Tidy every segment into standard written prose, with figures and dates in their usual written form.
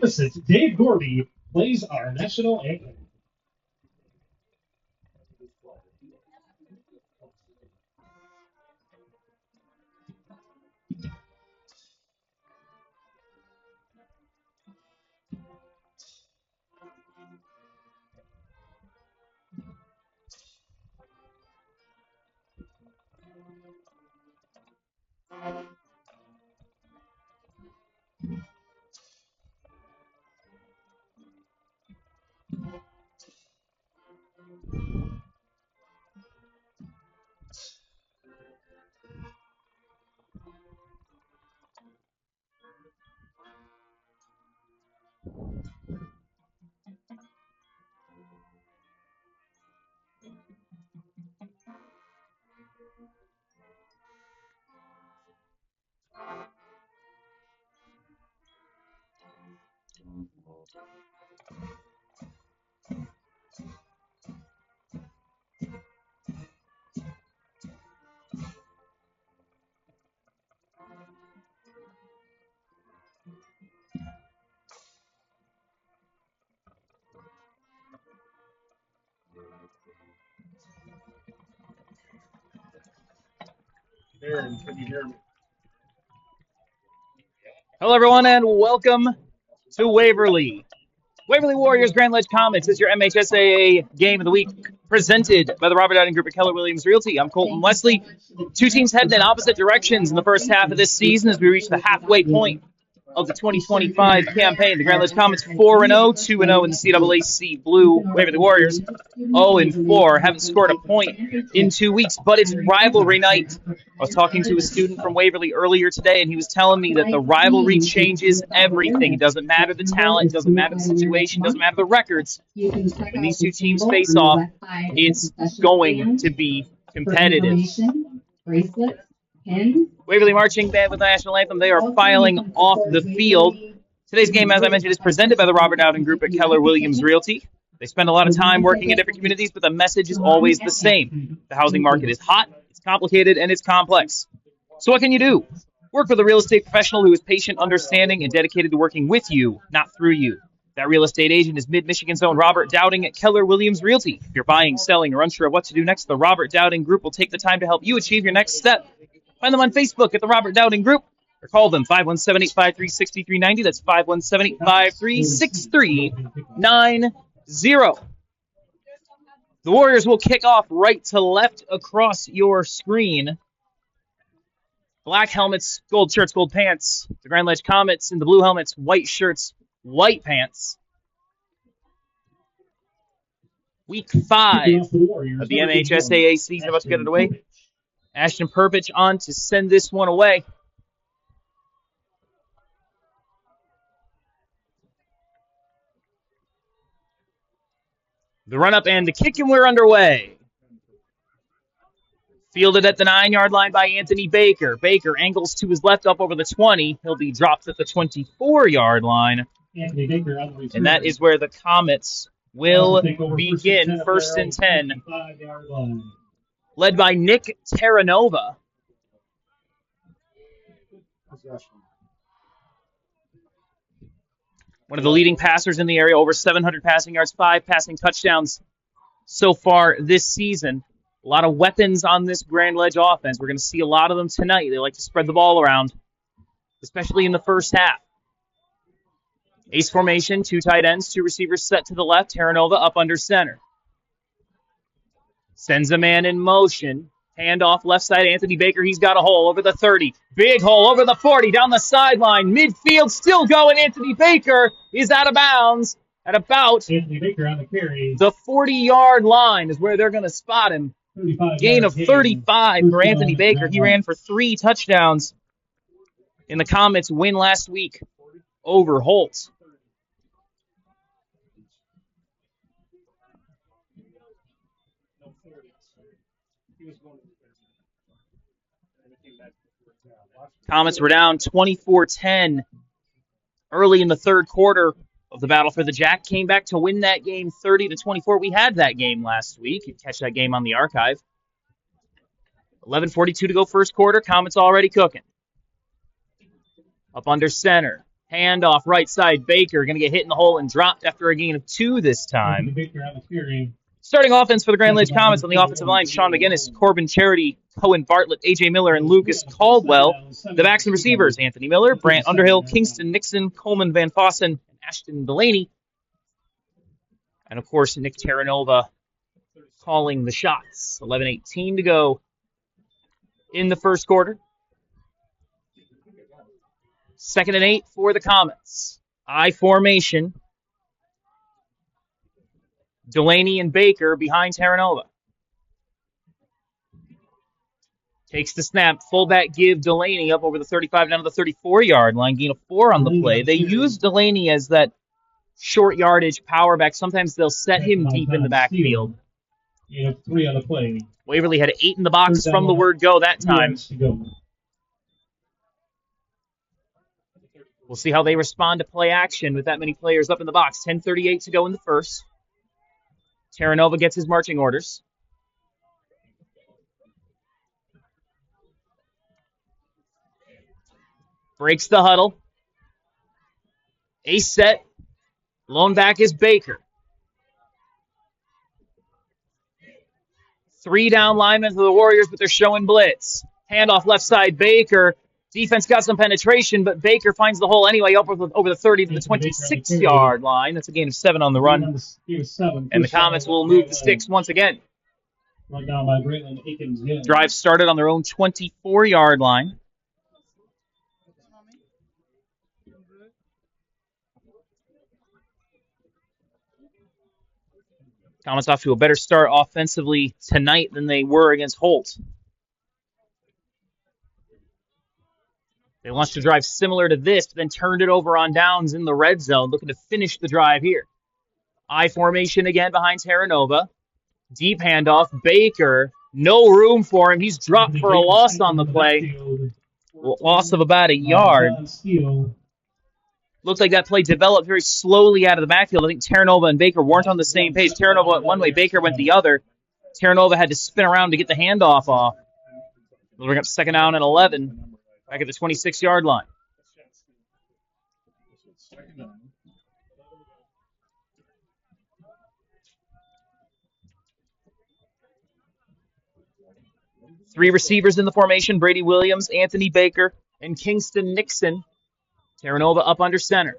magnificent Dave Gordy plays our national anthem. Aaron, can you hear me? Hello, everyone, and welcome to Waverly. Waverly Warriors Grand Ledge Comets is your MHSAA Game of the Week, presented by the Robert Dowding Group at Keller Williams Realty. I'm Colton Wesley. Two teams heading in opposite directions in the first half of this season as we reach the halfway point of the 2025 campaign. The Grand Ledge Comets 4-0, 2-0 in the CAAC Blue. Waverly Warriors 0-4. Haven't scored a point in 2 weeks, but it's rivalry night. I was talking to a student from Waverly earlier today, and he was telling me that the rivalry changes everything. It doesn't matter the talent, it doesn't matter the situation, it doesn't matter the records. When these two teams face off, it's going to be competitive. Waverly Marching Band with the National Anthem. They are filing off the field. Today's game, as I mentioned, is presented by the Robert Dowding Group at Keller Williams Realty. They spend a lot of time working in different communities, but the message is always the same. The housing market is hot, it's complicated, and it's complex. So what can you do? Work with a real estate professional who is patient, understanding, and dedicated to working with you, not through you. That real estate agent is Mid-Michigan's own Robert Dowding at Keller Williams Realty. If you're buying, selling, or unsure of what to do next, the Robert Dowding Group will take the time to help you achieve your next step. Find them on Facebook at the Robert Dowding Group or call them 517-853-6390. That's 517-853-6390. The Warriors will kick off right to left across your screen. Black helmets, gold shirts, gold pants. The Grand Ledge Comets in the blue helmets, white shirts, white pants. Week 5 of the MHSAA season about to get it away. Ashton Perpich on to send this one away. The run-up and the kick, and we're underway. Fielded at the 9-yard line by Anthony Baker. Baker angles to his left up over the 20. He'll be dropped at the 24-yard line. Anthony Baker on the return. And that is where the Comets will begin, first and 10. Led by Nick Terranova. One of the leading passers in the area, over 700 passing yards, 5 passing touchdowns so far this season. A lot of weapons on this Grand Ledge offense. We're going to see a lot of them tonight. They like to spread the ball around, especially in the first half. Ace formation, 2 tight ends, 2 receivers set to the left. Terranova up under center. Sends a man in motion. Handoff left side, Anthony Baker. He's got a hole over the 30. Big hole over the 40, down the sideline. Midfield still going. Anthony Baker is out of bounds at about Anthony Baker on the carry. The 40-yard line is where they're going to spot him. Gain of 35 for Anthony Baker. He ran for 3 touchdowns in the Comets' win last week over Holt. Comets were down 24-10 early in the third quarter of the battle for the Jack. Came back to win that game 30-24. We had that game last week. You can catch that game on the archive. 11:42 to go first quarter. Comets already cooking. Up under center. Handoff right side. Baker going to get hit in the hole and dropped after a gain of 2 this time. Starting offense for the Grand Ledge Comets on the offensive line, Sean McGinnis, Corbin Charity, Cohen Bartlett, A.J. Miller, and Lucas Caldwell. The backs and receivers, Anthony Miller, Brant Underhill, Kingston Nixon, Coleman Van Fossen, and Ashton Delaney. And, of course, Nick Terranova calling the shots. 11:18 to go in the first quarter. 2nd and 8 for the Comets. I formation. Delaney and Baker behind Terranova. Takes the snap. Fullback give Delaney up over the 35 down to the 34-yard line. Gain of 4 on the play. They use Delaney as that short yardage power back. Sometimes they'll set him deep in the backfield. 3 on the play. Waverly had 8 in the box from the word go that time. We'll see how they respond to play action with that many players up in the box. 10:38 to go in the first. Terranova gets his marching orders. Breaks the huddle. Ace set. Lone back is Baker. 3 down linemen for the Warriors, but they're showing blitz. Handoff left side, Baker. Defense got some penetration, but Baker finds the hole anyway, up over the 30 to the 26-yard line. That's a gain of 7 on the run. And the Comets will move the sticks once again. Drive started on their own 24-yard line. Comets off to a better start offensively tonight than they were against Holt. They launched a drive similar to this, but then turned it over on downs in the red zone, looking to finish the drive here. I formation again behind Terranova. Deep handoff. Baker, no room for him. He's dropped for a loss on the play. Loss of about a yard. Looks like that play developed very slowly out of the backfield. I think Terranova and Baker weren't on the same page. Terranova went one way, Baker went the other. Terranova had to spin around to get the handoff off. They'll bring up 2nd down and 11. Back at the 26-yard line. Three receivers in the formation, Brady Williams, Anthony Baker, and Kingston Nixon. Terranova up under center.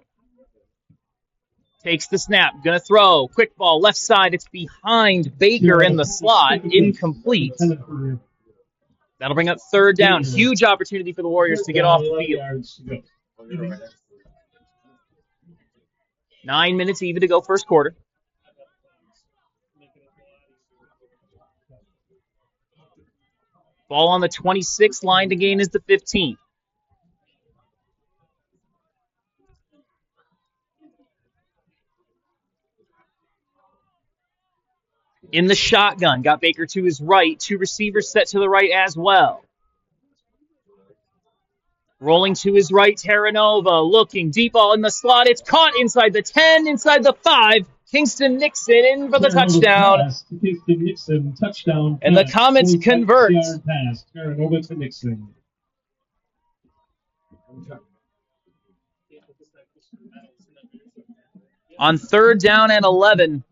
Takes the snap, gonna throw. Quick ball, left side, it's behind Baker in the slot, incomplete. That'll bring up 3rd down. Huge opportunity for the Warriors to get off the field. 9 minutes even to go first quarter. Ball on the 26 line to gain is the 15. In the shotgun, got Baker to his right. 2 receivers set to the right as well. Rolling to his right, Terranova looking deep ball in the slot. It's caught inside the 10, inside the 5. Kingston Nixon in for the touchdown. Kingston Nixon, touchdown. And the Comets convert. Terranova to Nixon. On 3rd down and 11.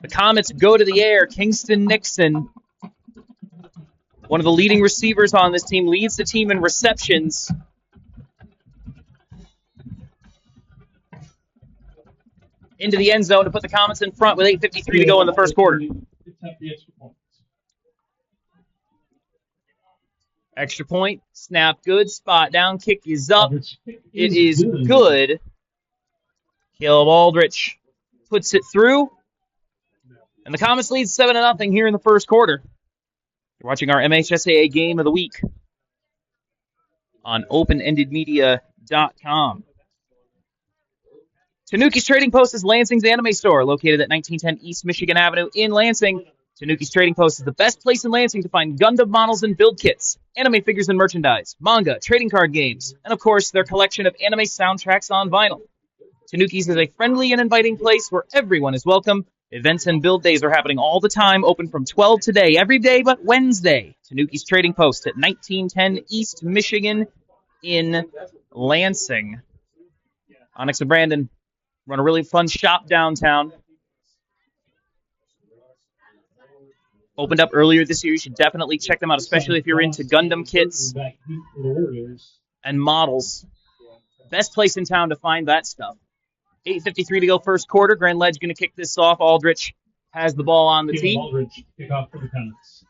The Comets go to the air. Kingston Nixon, one of the leading receivers on this team, leads the team in receptions. Into the end zone to put the Comets in front with 8:53 to go in the first quarter. Extra point, snap good, spot down, kick is up. It is good. Caleb Aldrich puts it through. And the Comets lead 7-0 here in the first quarter. You're watching our MHSAA Game of the Week on openendedmedia.com. Tanuki's Trading Post is Lansing's anime store, located at 1910 East Michigan Avenue in Lansing. Tanuki's Trading Post is the best place in Lansing to find Gundam models and build kits, anime figures and merchandise, manga, trading card games, and of course, their collection of anime soundtracks on vinyl. Tanuki's is a friendly and inviting place where everyone is welcome. Events and build days are happening all the time, open from 12 today, every day but Wednesday. Tanuki's Trading Post at 1910 East Michigan in Lansing. Onyx and Brandon run a really fun shop downtown. Opened up earlier this year. You should definitely check them out, especially if you're into Gundam kits and models. Best place in town to find that stuff. 8:53 to go first quarter. Grand Ledge going to kick this off. Aldrich has the ball on the tee. Aldrich, kick off for the Comets.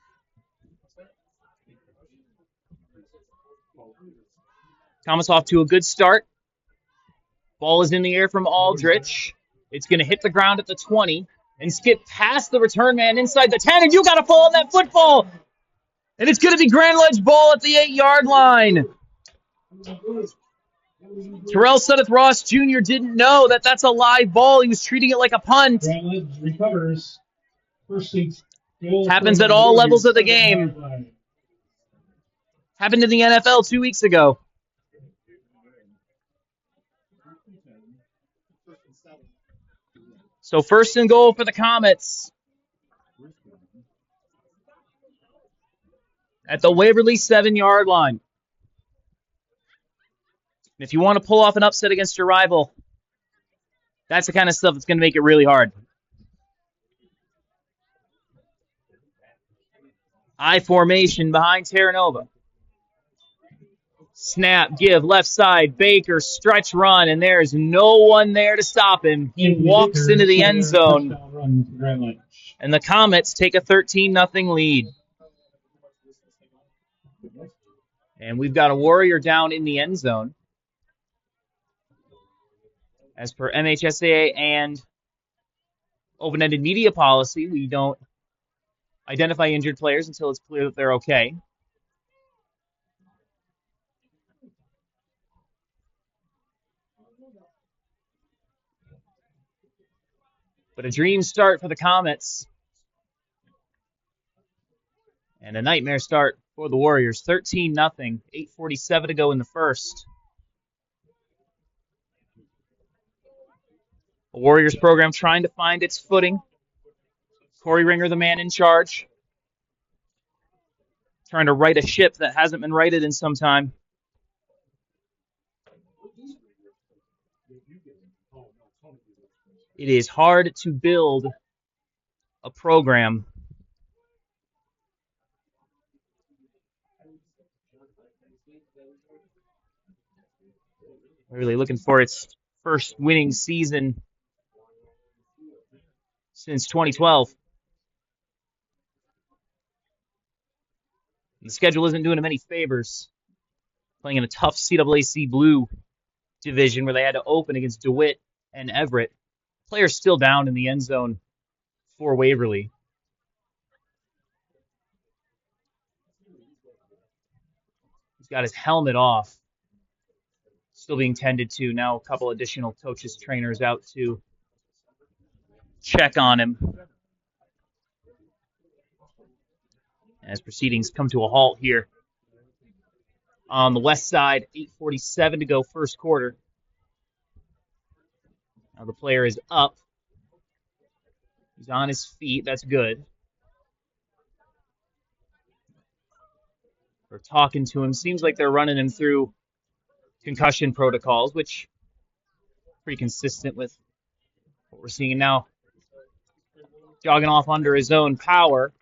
Comets off to a good start. Ball is in the air from Aldrich. It's going to hit the ground at the 20 and skip past the return man inside the 10, and you got to fall on that football. And it's going to be Grand Ledge ball at the 8-yard line. Terrell Sudeth Ross Jr. didn't know that that's a live ball. He was treating it like a punt. Grand Ledge recovers. First happens at all levels of the game. Happened in the NFL 2 weeks ago. So first and goal for the Comets at the Waverly 7-yard line. And if you want to pull off an upset against your rival, that's the kind of stuff that's going to make it really hard. I formation behind Terranova. Snap, give, left side, Baker, stretch run, and there's no one there to stop him. He walks into the end zone, and the Comets take a 13-0 lead. And we've got a Warrior down in the end zone. As per MHSAA and open-ended media policy, we don't identify injured players until it's clear that they're okay. But a dream start for the Comets. And a nightmare start for the Warriors. 13-0, 8:47 to go in the first. The Warriors program trying to find its footing. Corey Ringer, the man in charge. Trying to right a ship that hasn't been righted in some time. It is hard to build a program really looking for its first winning season since 2012. And the schedule isn't doing them any favors. Playing in a tough CAAC Blue division where they had to open against DeWitt and Everett. Players still down in the end zone for Waverly. He's got his helmet off. Still being tended to. Now a couple additional coaches, trainers out to check on him. As proceedings come to a halt here on the west side, 8:47 to go first quarter. Now the player is up. He's on his feet. That's good. We're talking to him. Seems like they're running him through concussion protocols, which is pretty consistent with what we're seeing now. Jogging off under his own power.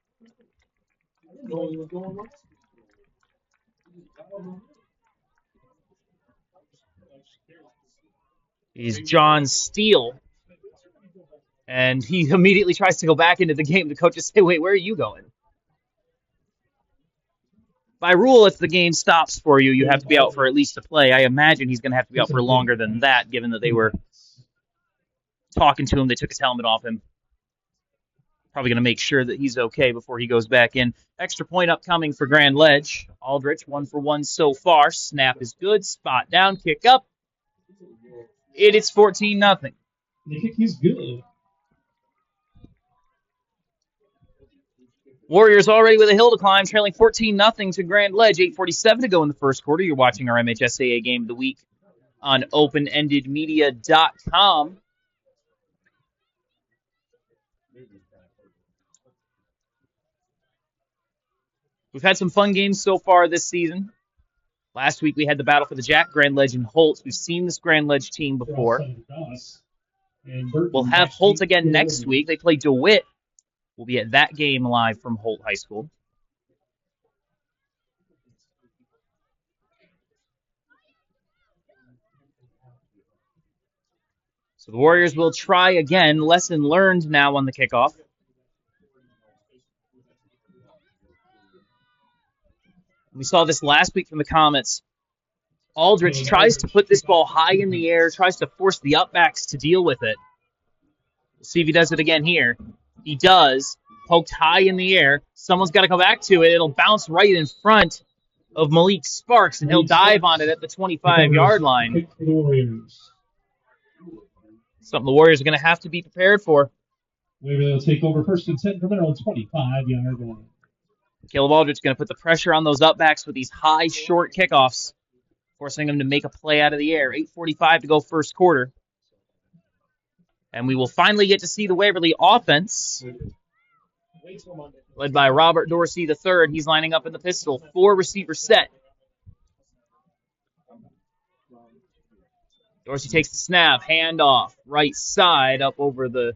He's John Steele. And he immediately tries to go back into the game. The coaches say, wait, where are you going? By rule, if the game stops for you, you have to be out for at least a play. I imagine he's going to have to be out for longer than that, given that they were talking to him. They took his helmet off him. Probably going to make sure that he's okay before he goes back in. Extra point upcoming for Grand Ledge. Aldrich, 1 for 1 so far. Snap is good. Spot down. Kick up. It is 14-0. The kick is good. Warriors already with a hill to climb, trailing 14-0 to Grand Ledge. 8:47 to go in the first quarter. You're watching our MHSAA game of the week on openendedmedia.com. We've had some fun games so far this season. Last week we had the battle for the Jack Grand Ledge and Holt. We've seen this Grand Ledge team before. We'll have Holt again next week. They play DeWitt. We'll be at that game live from Holt High School. So the Warriors will try again. Lesson learned now on the kickoff. We saw this last week from the Comets. Aldrich tries to put this ball high in the air, tries to force the upbacks to deal with it. We'll see if he does it again here. He does. Poked high in the air. Someone's got to come back to it. It'll bounce right in front of Malik Sparks, and he'll dive on it at the 25-yard line. Something the Warriors are going to have to be prepared for. Waverly will take over 1st and 10 from their own 25-yard line. Caleb Aldrich is going to put the pressure on those upbacks with these high, short kickoffs, forcing them to make a play out of the air. 8:45 to go first quarter. And we will finally get to see the Waverly offense, led by Robert Dorsey III. He's lining up in the pistol. 4-receiver set. Dorsey takes the snap, handoff, right side up over the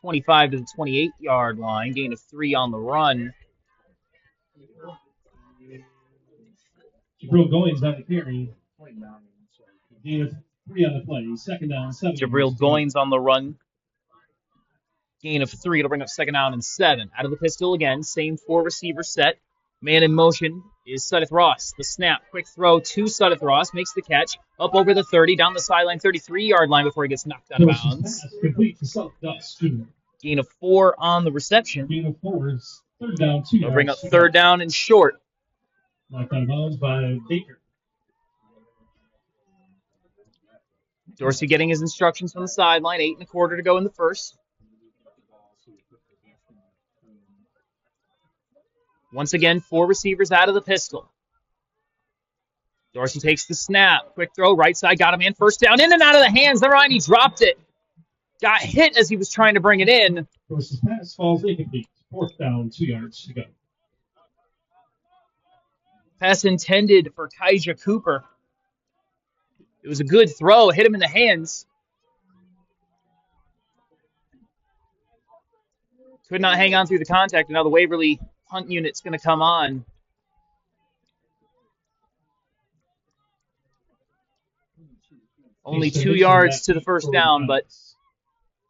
25 to the 28-yard line. Gain of 3 on the run. Jabril Goins on the carry. Gain of 3 on the play. 2nd down, 7. Jabril Goins on the run. Gain of 3. It'll bring up 2nd down and 7. Out of the pistol again. Same 4-receiver set. Man in motion is Sudeth Ross. The snap. Quick throw to Sudeth Ross. Makes the catch. Up over the 30. Down the sideline. 33-yard line before he gets knocked out of bounds. Complete to Sudeth. Gain of 4 on the reception. Gain of 4 is 3rd down, 2 yards. It'll bring up 3rd down and short. Knocked out of bounds by Baker. Dorsey getting his instructions from the sideline. 8.25 to go in the first. Once again, 4 receivers out of the pistol. Dorsey takes the snap. Quick throw, right side, got him in. 1st down, in and out of the hands. Never mind, he dropped it. Got hit as he was trying to bring it in. Dorsey's pass falls incomplete. 4th down, 2 yards to go. Pass intended for Kaija Cooper. It was a good throw. Hit him in the hands. Could not hang on through the contact. And now the Waverly punt unit's going to come on. Only 2 yards to the 1st down, but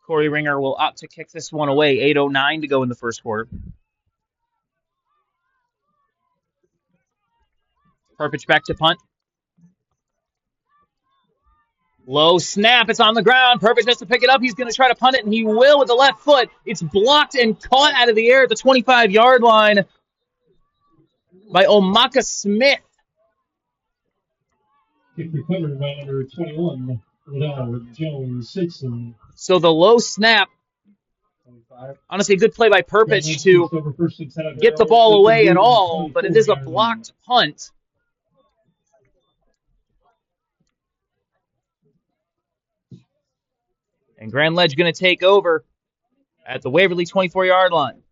Corey Ringer will opt to kick this one away. 8:09 to go in the first quarter. Perpich back to punt. Low snap. It's on the ground. Perpich has to pick it up. He's going to try to punt it, and he will with the left foot. It's blocked and caught out of the air at the 25-yard line by Omaka Smith. Kick recovered by number 21, Liddell Jones Simpson. So the low snap. Honestly, a good play by Perpich to get the ball away and all, but it is a blocked punt. And Grand Ledge going to take over at the Waverly 24-yard line.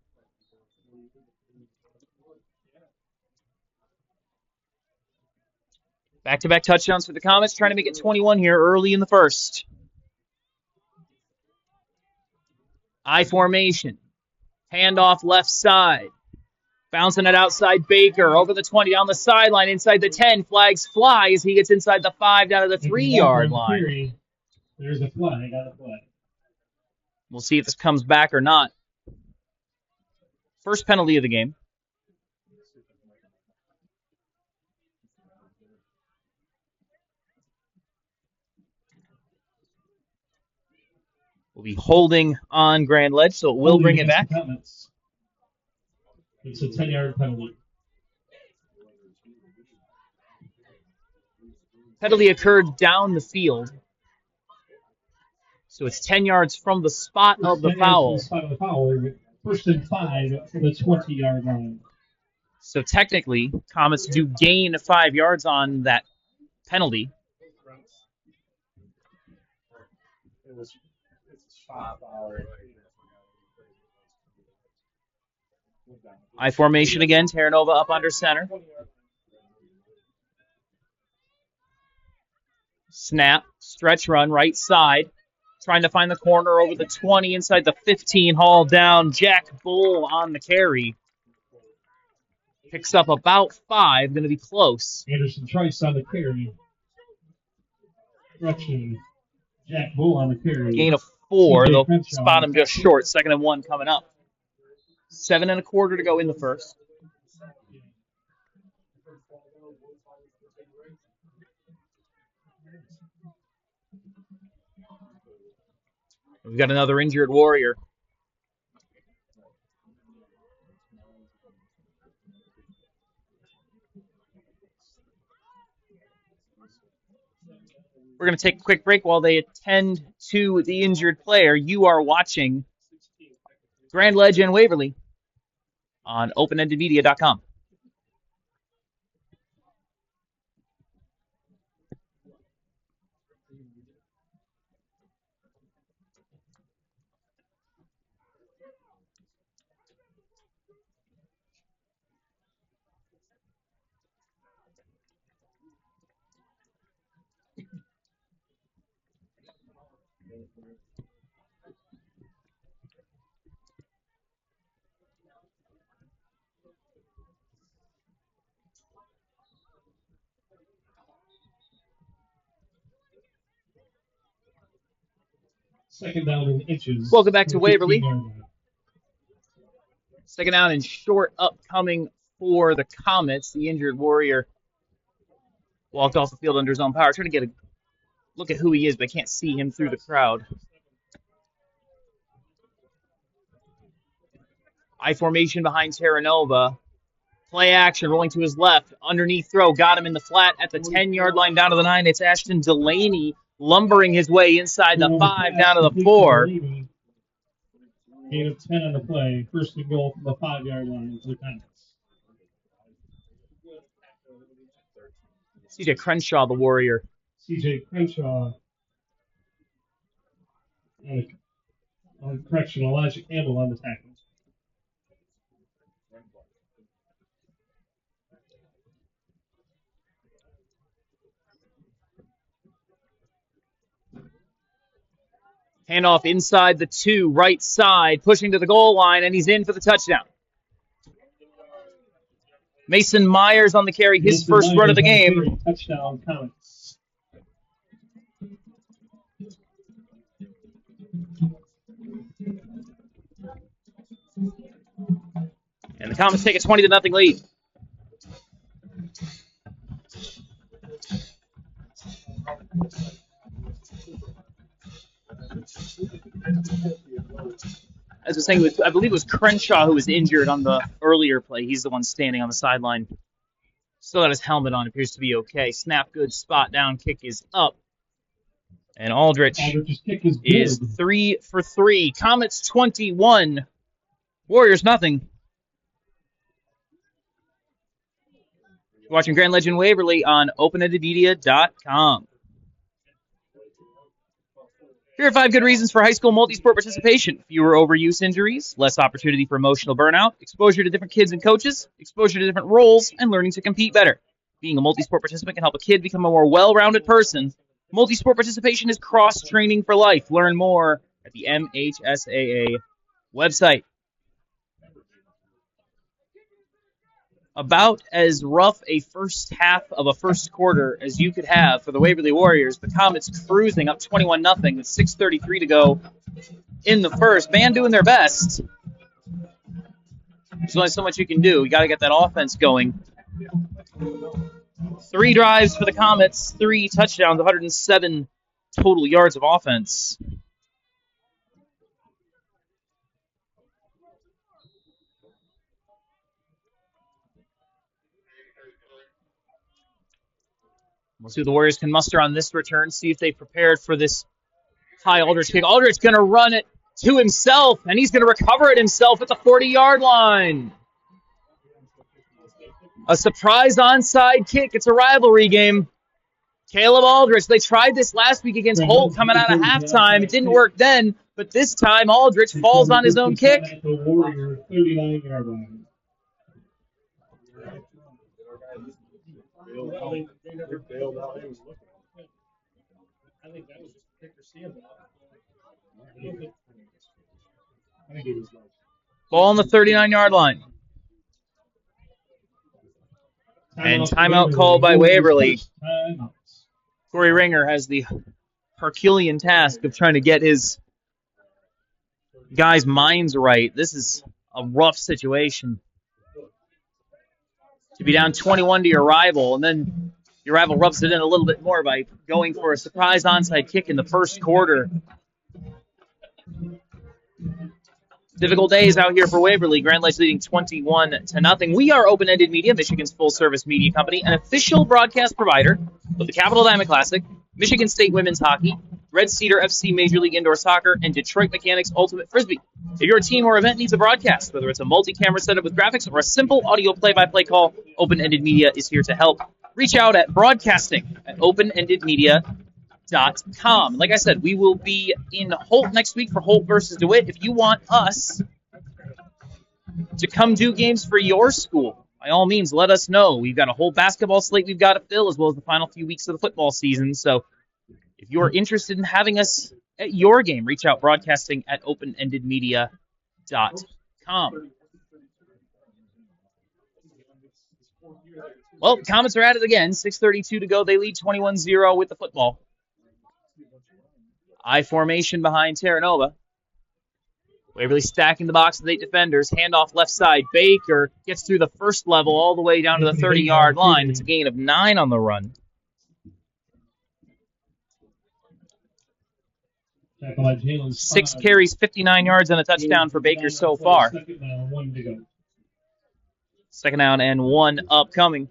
Back-to-back touchdowns for the Comets, trying to make it 21 here early in the first. I formation. Handoff left side. Bouncing it outside Baker. Over the 20, down the sideline, inside the 10. Flags fly as he gets inside the 5, down to the 3-yard line. There's a flag. Got a flag. We'll see if this comes back or not. First penalty of the game. We'll be holding on Grand Ledge, so it will bring it back. It's a 10-yard penalty. Penalty occurred down the field. So it's 10 yards from the spot of the foul. 1st and 5 from the 20-yard line. So technically, Comets do gain 5 yards on that penalty. I formation again. Terranova up under center. Snap, stretch run, right side. Trying to find the corner over the 20 inside the 15. Haul down. Jack Bull on the carry. Picks up about 5. Going to be close. Anderson Trice on the carry. Correction. Jack Bull on the carry. Gain of 4. CJ They'll Crenshaw. spot him just short. 2nd and 1 coming up. 7 1/4 to go in the first. We've got another injured Warrior. We're going to take a quick break while they attend to the injured player. You are watching Grand Ledge and Waverly on openendedmedia.com. Second down in inches. Welcome back to Waverly. 2nd down and short upcoming for the Comets. The injured Warrior walked off the field under his own power. Trying to get a look at who he is, but I can't see him through the crowd. I formation behind Terranova. Play action, rolling to his left. Underneath throw, got him in the flat at the 10-yard line down to the 9. It's Ashton Delaney lumbering his way inside the 5 down to the 4. Gain of 10 on the play. 1st and goal from the 5-yard line for the Comets. CJ Crenshaw, the Warrior. CJ Crenshaw. Correction, Elijah Campbell on the tackle. Handoff inside the 2, right side, pushing to the goal line, and he's in for the touchdown. Mason Myers on the carry, his first run of the game. Touchdown, Comets. And the Comets take a 20-0 lead. As I was saying, I believe it was Crenshaw who was injured on the earlier play. He's the one standing on the sideline. Still got his helmet on. Appears to be okay. Snap good. Spot down. Kick is up. And Aldrich's kick is 3 for 3. Comets 21. Warriors nothing. You're watching Grand Ledge and Waverly on openendedmedia.com. Here are 5 good reasons for high school multi-sport participation. Fewer overuse injuries, less opportunity for emotional burnout, exposure to different kids and coaches, exposure to different roles, and learning to compete better. Being a multi-sport participant can help a kid become a more well-rounded person. Multi-sport participation is cross-training for life. Learn more at the MHSAA website. About as rough a first half of a first quarter as you could have for the Waverly Warriors. The Comets cruising up 21-0 with 6:33 to go in the first. Band doing their best. There's only so much you can do. You got to get that offense going. 3 drives for the Comets, 3 touchdowns, 107 total yards of offense. We'll see what the Warriors can muster on this return, see if they prepared for this high Aldrich kick. Aldrich going to run it to himself, and he's going to recover it himself at the 40-yard line. A surprise onside kick. It's a rivalry game. Caleb Aldrich, they tried this last week against Holt coming out of halftime. It didn't work then, but this time Aldrich falls on his own kick. The Warrior 39-yard line. I think that was just a kicker standoff. I think it was like Ball on the 39-yard line. And timeout called by Waverly. Corey Ringer has the Herculean task of trying to get his guys' minds right. This is a rough situation. To be down 21 to your rival, and then your rival rubs it in a little bit more by going for a surprise onside kick in the first quarter. Difficult days out here for Waverly. Grand Ledge leading 21-0. We are Open-Ended Media, Michigan's full-service media company, an official broadcast provider of the Capital Diamond Classic, Michigan State Women's Hockey, Red Cedar FC Major League Indoor Soccer, and Detroit Mechanics Ultimate Frisbee. If your team or event needs a broadcast, whether it's a multi-camera setup with graphics or a simple audio play-by-play call, Open-Ended Media is here to help. Reach out at broadcasting@openendedmedia.com. Like I said, we will be in Holt next week for Holt versus DeWitt. If you want us to come do games for your school, by all means, let us know. We've got a whole basketball slate we've got to fill, as well as the final few weeks of the football season. So if you're interested in having us at your game, reach out broadcasting@openendedmedia.com. Well, Comets are at it again. 6:32 to go. They lead 21-0 with the football. I formation behind Terra Nova. Waverly stacking the box with 8 defenders. Handoff left side. Baker gets through the first level all the way down to the 30-yard line. It's a gain of 9 on the run. 6 carries, 59 yards, and a touchdown for Baker so far. Second down and 1 upcoming.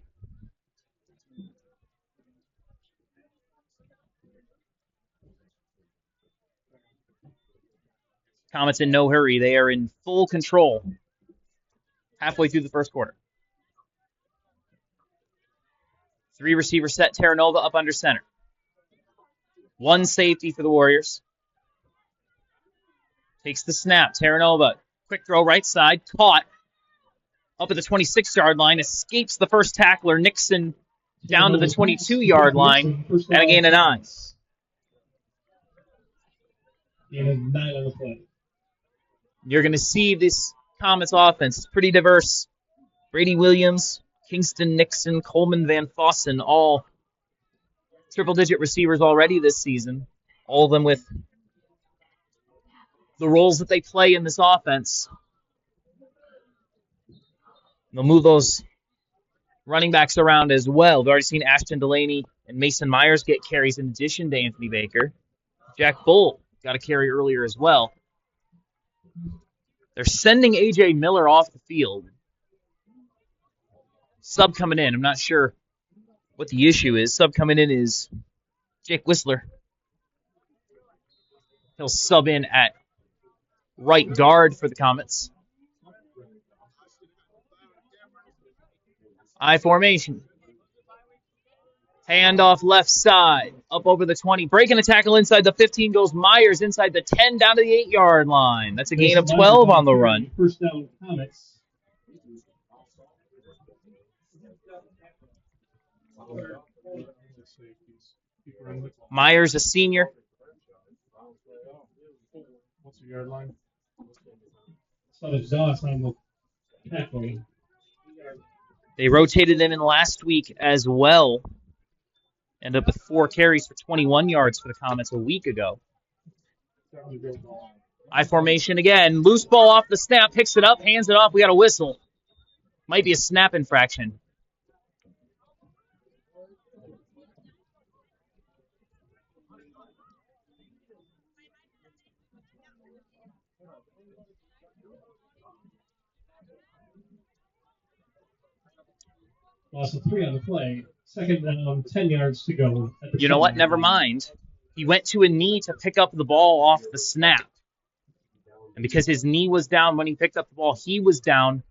Comets in no hurry. They are in full control halfway through the first quarter. 3 receiver set. Terra Nova up under center. 1 safety for the Warriors. Takes the snap. Terra Nova. Quick throw right side. Caught. Up at the 26-yard line. Escapes the first tackler. Nixon down to the 22-yard line. And a gain of 9. Gain of 9 on the play. You're going to see this Comets offense. It's pretty diverse. Brady Williams, Kingston Nixon, Coleman Van Fossen, all triple-digit receivers already this season. All of them with the roles that they play in this offense. They'll move those running backs around as well. We've already seen Ashton Delaney and Mason Myers get carries in addition to Anthony Baker. Jack Bull got a carry earlier as well. They're sending A.J. Miller off the field. Sub coming in. I'm not sure what the issue is. Sub coming in is Jake Whistler. He'll sub in at right guard for the Comets. I formation. Handoff left side. Up over the 20. Breaking a tackle inside the 15 goes Myers inside the 10 down to the 8-yard line. That's a gain of 12 on the run. First down, Comets. Myers, a senior. What's the yard line? So there's Doss on the tackle. They rotated him in last week as well. Ended up with 4 carries for 21 yards for the Comets a week ago. I formation again. Loose ball off the snap. Picks it up. Hands it off. We got a whistle. Might be a snap infraction. Loss of 3 on the play. Second down, 10 yards to go. You know what? Never mind. He went to a knee to pick up the ball off the snap. And because his knee was down when he picked up the ball, he was down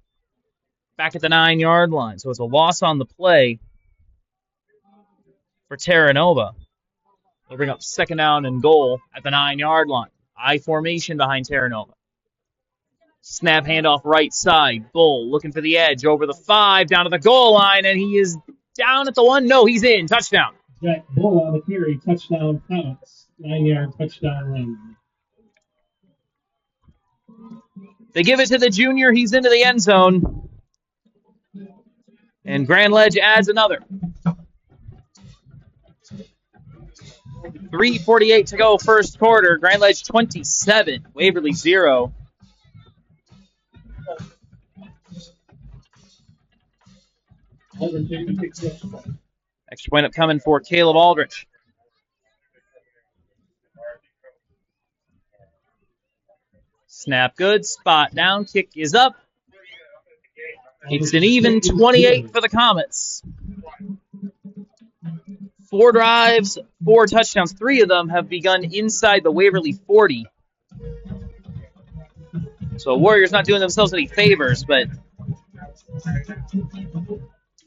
back at the 9-yard line. So it's a loss on the play for Terra Nova. They'll bring up second down and goal at the 9-yard line. I formation behind Terra Nova. Snap handoff right side. Bull looking for the edge over the 5, down to the goal line, and he is down at the 1. No, he's in. Touchdown. Jack Bull on the carry, touchdown Comets, 9-yard touchdown run. They give it to the junior. He's into the end zone. And Grand Ledge adds another. 3:48 to go, first quarter. Grand Ledge 27, Waverly 0. Extra point up coming for Caleb Aldrich. Snap good, spot down, kick is up. It's an even 28 for the Comets. 4 drives, 4 touchdowns. 3 of them have begun inside the Waverly 40. So Warriors not doing themselves any favors, but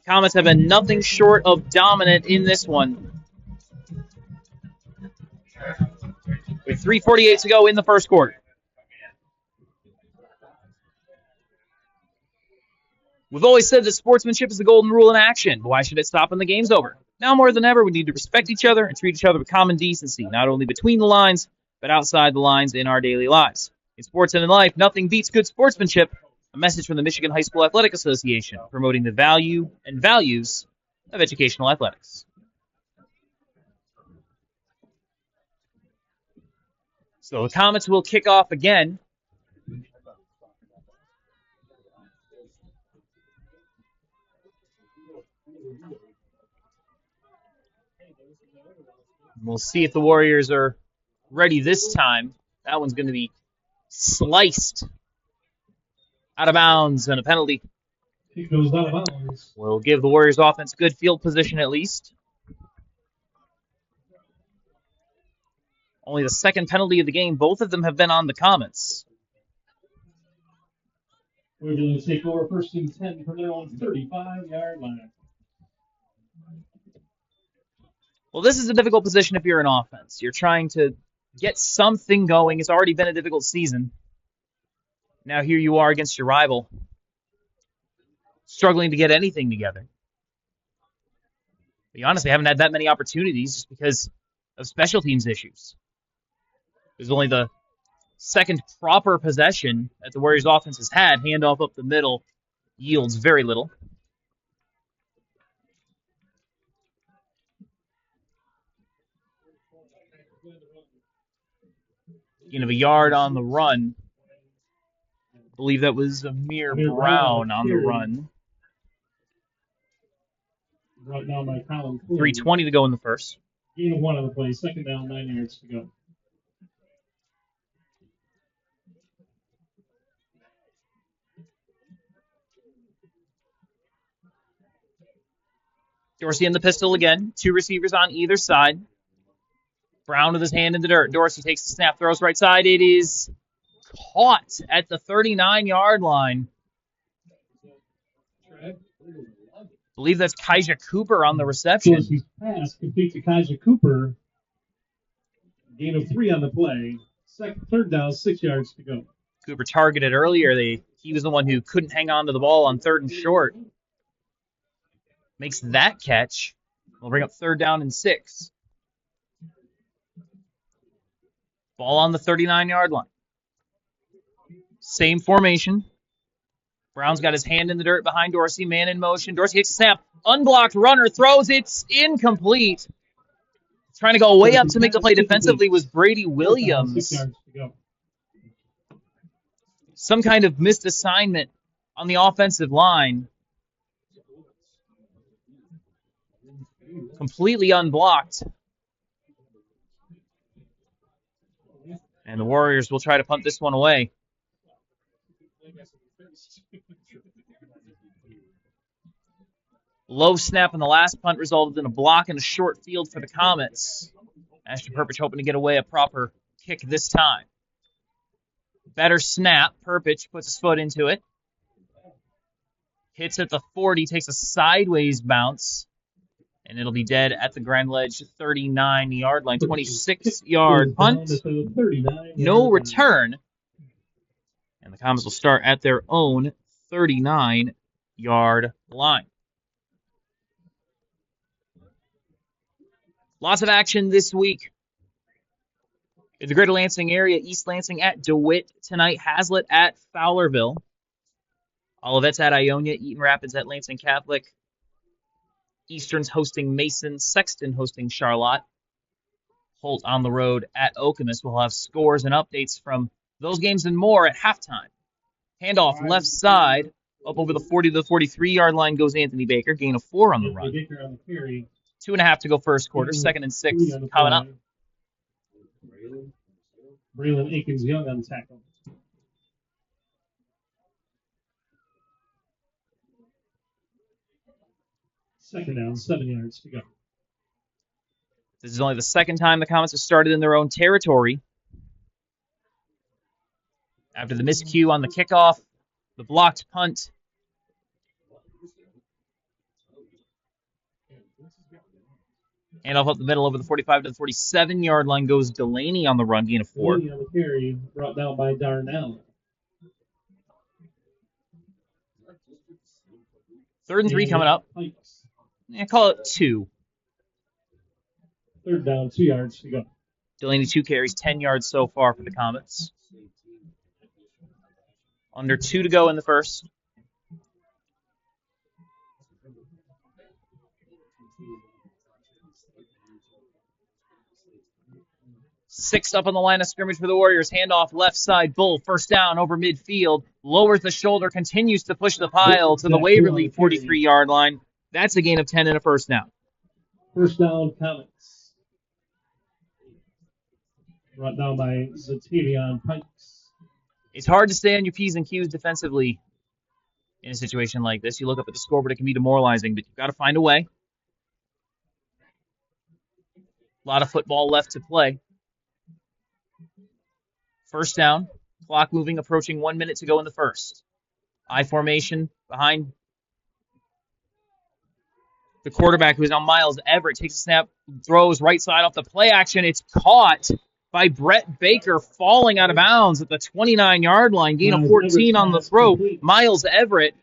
Comets have been nothing short of dominant in this one. With 3:48 to go in the first quarter. We've always said that sportsmanship is the golden rule in action. Why should it stop when the game's over? Now more than ever, we need to respect each other and treat each other with common decency, not only between the lines, but outside the lines in our daily lives. In sports and in life, nothing beats good sportsmanship. A message from the Michigan High School Athletic Association, promoting the value and values of educational athletics. So the Comets will kick off again. We'll see if the Warriors are ready this time. That one's going to be sliced out of bounds, and a penalty. He goes out of bounds. Will give the Warriors offense good field position at least. Only the second penalty of the game. Both of them have been on the Comets. We're going to take over first and 10 from their own 35-yard line. Well, this is a difficult position if you're an offense. You're trying to get something going. It's already been a difficult season. Now here you are against your rival, struggling to get anything together. You honestly haven't had that many opportunities just because of special teams issues. There's only the second proper possession that the Warriors offense has had. Handoff up the middle yields very little. Gain of a yard on the run. I believe that was Amir Brown on the run. Brought down by Colin. 3:20 to go in the first. Gain of 1 on the play. Second down, 9 yards to go. Dorsey in the pistol again. 2 receivers on either side. Brown with his hand in the dirt. Dorsey takes the snap, throws right side. It is caught at the 39-yard line. I believe that's Kaija Cooper on the reception. Dorsey's pass complete to Kaija Cooper. Gain of 3 on the play. Third down, 6 yards to go. Cooper targeted earlier. He was the one who couldn't hang on to the ball on 3rd and short. Makes that catch. We'll bring up 3rd down and 6. Ball on the 39-yard line. Same formation. Brown's got his hand in the dirt behind Dorsey. Man in motion. Dorsey takes a snap. Unblocked runner throws. It's incomplete. Trying to go way up to make the play defensively was Brady Williams. Some kind of missed assignment on the offensive line. Completely unblocked. And the Warriors will try to punt this one away. Low snap in the last punt resulted in a block in a short field for the Comets. Ashton Perpich hoping to get away a proper kick this time. Better snap. Perpich puts his foot into it. Hits at the 40, takes a sideways bounce. And it'll be dead at the Grand Ledge 39-yard line. 26-yard punt. No return. And the Comets will start at their own 39-yard line. Lots of action this week. In the Greater Lansing area, East Lansing at DeWitt tonight, Hazlitt at Fowlerville, Olivet's at Ionia, Eaton Rapids at Lansing Catholic, Eastern's hosting Mason, Sexton hosting Charlotte, Holt on the road at Okemos. We'll have scores and updates from those games and more at halftime. Handoff left side, up over the 40 to the 43-yard line goes Anthony Baker, gain of 4 on the run. 2.5 to go first quarter, 2nd and 6 coming up. Braylon Akins-Young on tackle. Second down, 7 yards to go. This is only the second time the Comets have started in their own territory. After the miscue on the kickoff, the blocked punt. Handoff up the middle over the 45 to the 47-yard line goes Delaney on the run, gain of 4. Delaney on the carry, brought down by Darnell. 3rd and 3 coming up. Yeah, call it 2. 3rd down, 2 yards to go. Delaney 2 carries, 10 yards so far for the Comets. Under 2 to go in the first. Sixth up on the line of scrimmage for the Warriors. Handoff left side. Bull first down over midfield. Lowers the shoulder. Continues to push the pile to the Waverly 43-yard line. That's a gain of 10 and a first down. First down, Comets. Brought down by Zatavion Pikes. It's hard to stay on your P's and Q's defensively in a situation like this. You look up at the scoreboard, it can be demoralizing, but you've got to find a way. A lot of football left to play. First down, clock moving, approaching 1 minute to go in the first. I formation behind the quarterback, who is on Miles Everett. Takes a snap, throws right side off the play action. It's caught by Brett Baker, falling out of bounds at the 29-yard line. Gain of 14 on the throw. Miles Everett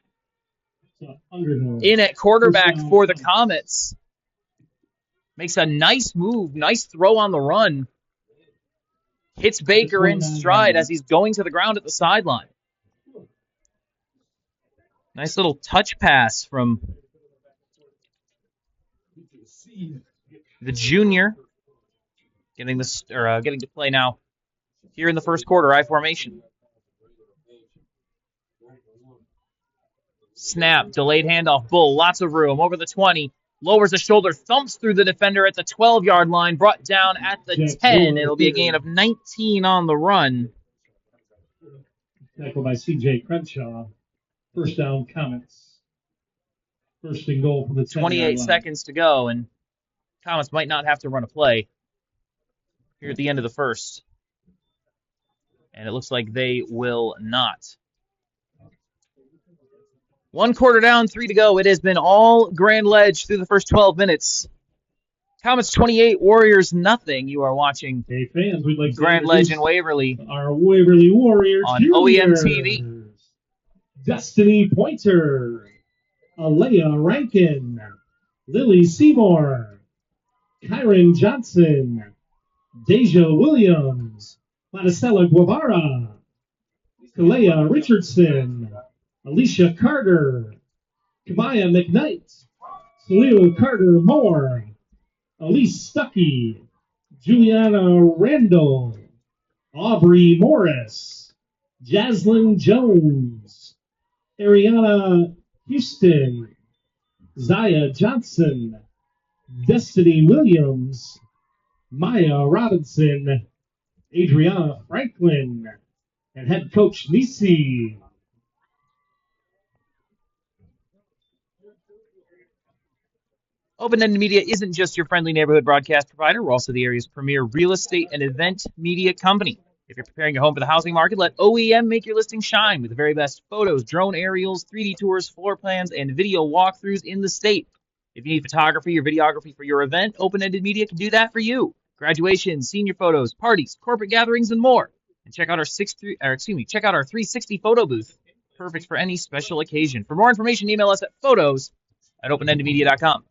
in at quarterback for the Comets. Makes a nice move, nice throw on the run. Hits Baker in stride as he's going to the ground at the sideline. Nice little touch pass from the junior. Getting to play now here in the first quarter, I formation. Snap, delayed handoff, Bull, lots of room, over the 20, lowers the shoulder, thumps through the defender at the 12-yard line, brought down at the 10. It'll be a gain of 19 on the run. Tackled by C.J. Crenshaw. First down, Comets. First and goal from the 28 seconds to go, and Comets might not have to run a play here at the end of the first. And it looks like they will not. 1 quarter down, 3 to go. It has been all Grand Ledge through the first 12 minutes. Comets 28, Warriors nothing. You are watching fans, we'd like Grand Ledge and Waverly. Our Waverly Warriors on OEM TV. Destiny Pointer, Alea Rankin, Lily Seymour, Kyron Johnson, Deja Williams, Maricela Guevara, Kalea Richardson, Alicia Carter, Kamaya McKnight, Salil Carter Moore, Elise Stuckey, Juliana Randall, Aubrey Morris, Jaslyn Jones, Ariana Houston, Zaya Johnson, Destiny Williams, Maya Robinson, Adriana Franklin, and head coach Nisi. Open-Ended Media isn't just your friendly neighborhood broadcast provider. We're also the area's premier real estate and event media company. If you're preparing your home for the housing market, let OEM make your listing shine with the very best photos, drone aerials, 3D tours, floor plans, and video walkthroughs in the state. If you need photography or videography for your event, Open-Ended Media can do that for you. Graduations, senior photos, parties, corporate gatherings, and more. And check out our 360 photo booth, perfect for any special occasion. For more information, email us at photos@openendedmedia.com.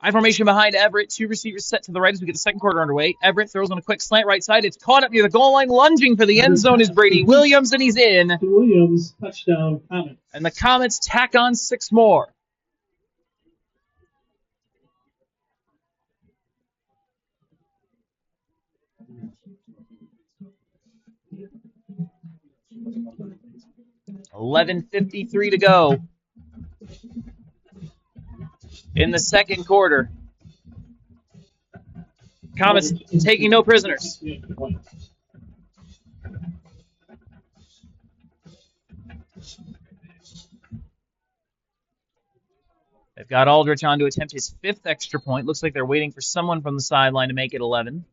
I formation behind Everett. 2 receivers set to the right as we get the second quarter underway. Everett throws on a quick slant right side. It's caught up near the goal line. Lunging for the end zone is Brady Williams, and he's in. Williams, touchdown, Comets. And the Comets tack on 6 more. $11:53 to go in the second quarter. Comets taking no prisoners. They've got Aldrich on to attempt his 5th extra point. Looks like they're waiting for someone from the sideline to make it 11.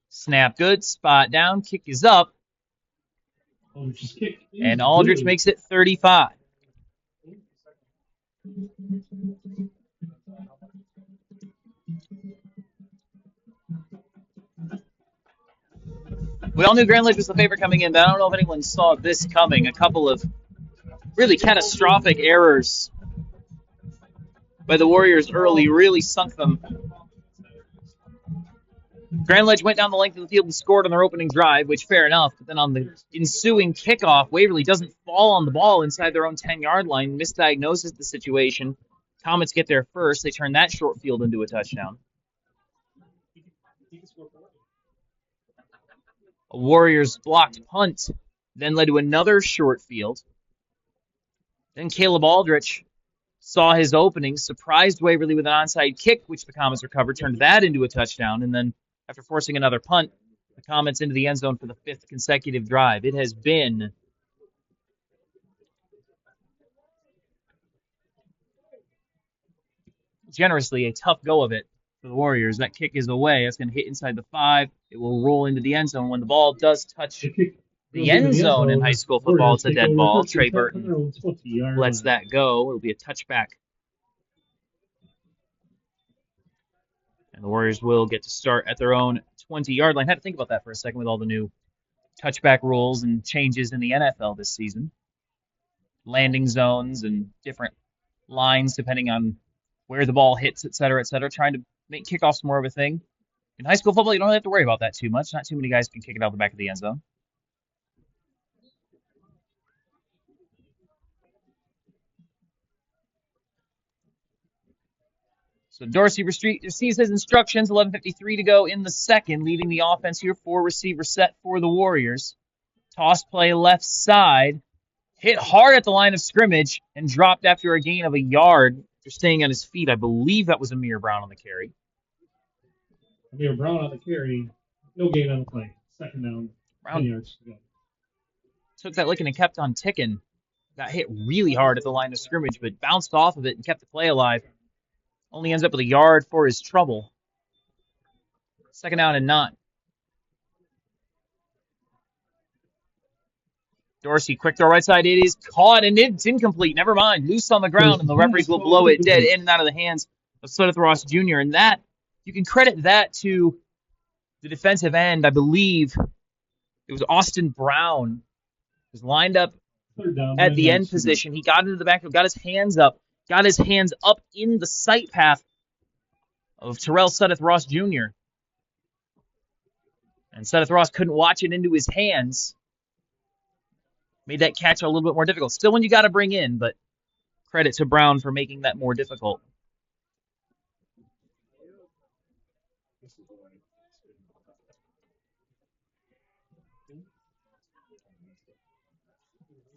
Snap good, spot down, kick is up. And Aldrich makes it 35. We all knew Grand Ledge was the favorite coming in, but I don't know if anyone saw this coming. A couple of really catastrophic errors by the Warriors early really sunk them. Grand Ledge went down the length of the field and scored on their opening drive, which fair enough. But then on the ensuing kickoff, Waverly doesn't fall on the ball inside their own 10-yard line, misdiagnoses the situation. Comets get there first. They turn that short field into a touchdown. A Warriors blocked punt then led to another short field. Then Caleb Aldrich saw his opening, surprised Waverly with an onside kick, which the Comets recovered, turned that into a touchdown, and then after forcing another punt, the Comets into the end zone for the 5th consecutive drive. It has been generously a tough go of it for the Warriors. That kick is away. That's going to hit inside the 5. It will roll into the end zone. When the ball does touch the end zone in high school football, it's a dead ball. Trey Burton lets that go. It'll be a touchback. And the Warriors will get to start at their own 20-yard line. I had to think about that for a second with all the new touchback rules and changes in the NFL this season. Landing zones and different lines depending on where the ball hits, et cetera, trying to make kickoffs more of a thing. In high school football, you don't really have to worry about that too much. Not too many guys can kick it out the back of the end zone. So Dorsey receives his instructions, 11:53 to go in the second, leading the offense here, 4 receiver set for the Warriors. Toss play left side, hit hard at the line of scrimmage, and dropped after a gain of a yard after staying on his feet. I believe that was Amir Brown on the carry. Amir Brown on the carry, no gain on the play. Second down, Brown 10 yards to go. Took that licking and kept on ticking. Got hit really hard at the line of scrimmage, but bounced off of it and kept the play alive. Only ends up with a yard for his trouble. Second down and 9. Dorsey, quick throw right side. It is caught, and it's incomplete. Never mind. Loose on the ground, and the referees will blow it dead in and out of the hands of Sudeth Ross Jr. And that, you can credit that to the defensive end. I believe it was Austin Brown. He was lined up at the end position. He got into the backfield, got his hands up in the sight path of Terrell Sudeth Ross Jr. And Sudeth Ross couldn't watch it into his hands. Made that catch a little bit more difficult. Still one you got to bring in, but credit to Brown for making that more difficult.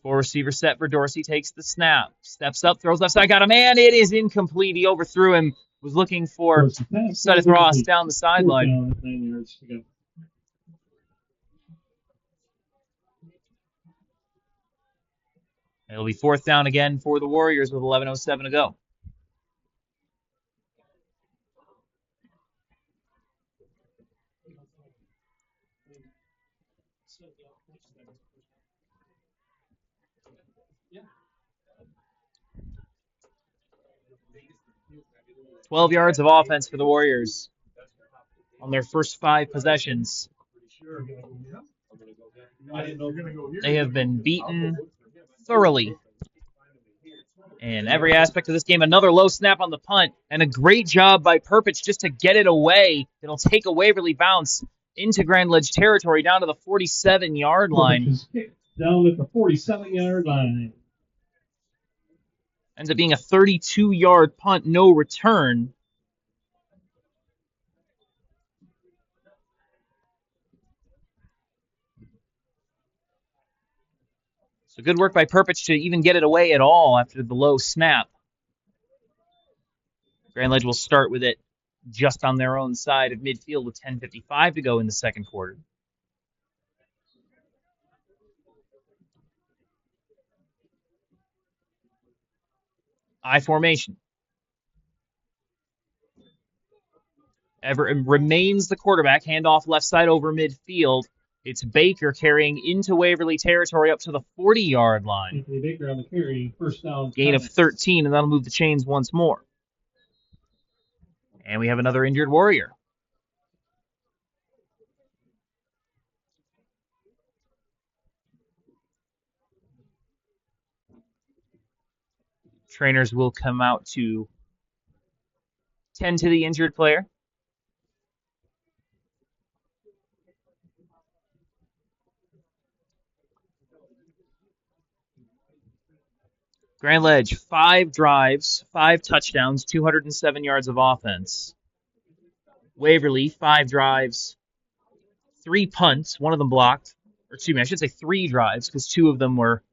Four receiver set for Dorsey, takes the snap, steps up, throws left side, got a man. It is incomplete. He overthrew him, was looking for Sudeth Ross down the sideline. It'll be 4th down again for the Warriors with 11:07 to go. Yeah. 12 yards of offense for the Warriors on their first 5 possessions. They have been beaten thoroughly in every aspect of this game. Another low snap on the punt, and a great job by Perpich just to get it away. It'll take a Waverly bounce into Grand Ledge territory down to the 47-yard line. Down at the 47-yard line. Ends up being a 32-yard punt, no return. So good work by Perpich to even get it away at all after the low snap. Grand Ledge will start with it just on their own side of midfield with 10:55 to go in the second quarter. I formation. Everett remains the quarterback. Handoff left side over midfield. It's Baker carrying into Waverly territory up to the 40-yard line. Baker on the carry, first down. Gain of 13, and that'll move the chains once more. And we have another injured Warrior. Trainers will come out to tend to the injured player. Grand Ledge, 5 drives, 5 touchdowns, 207 yards of offense. Waverly, 5 drives, 3 punts, one of them blocked. Or excuse me, I should say 3 drives because 2 of them were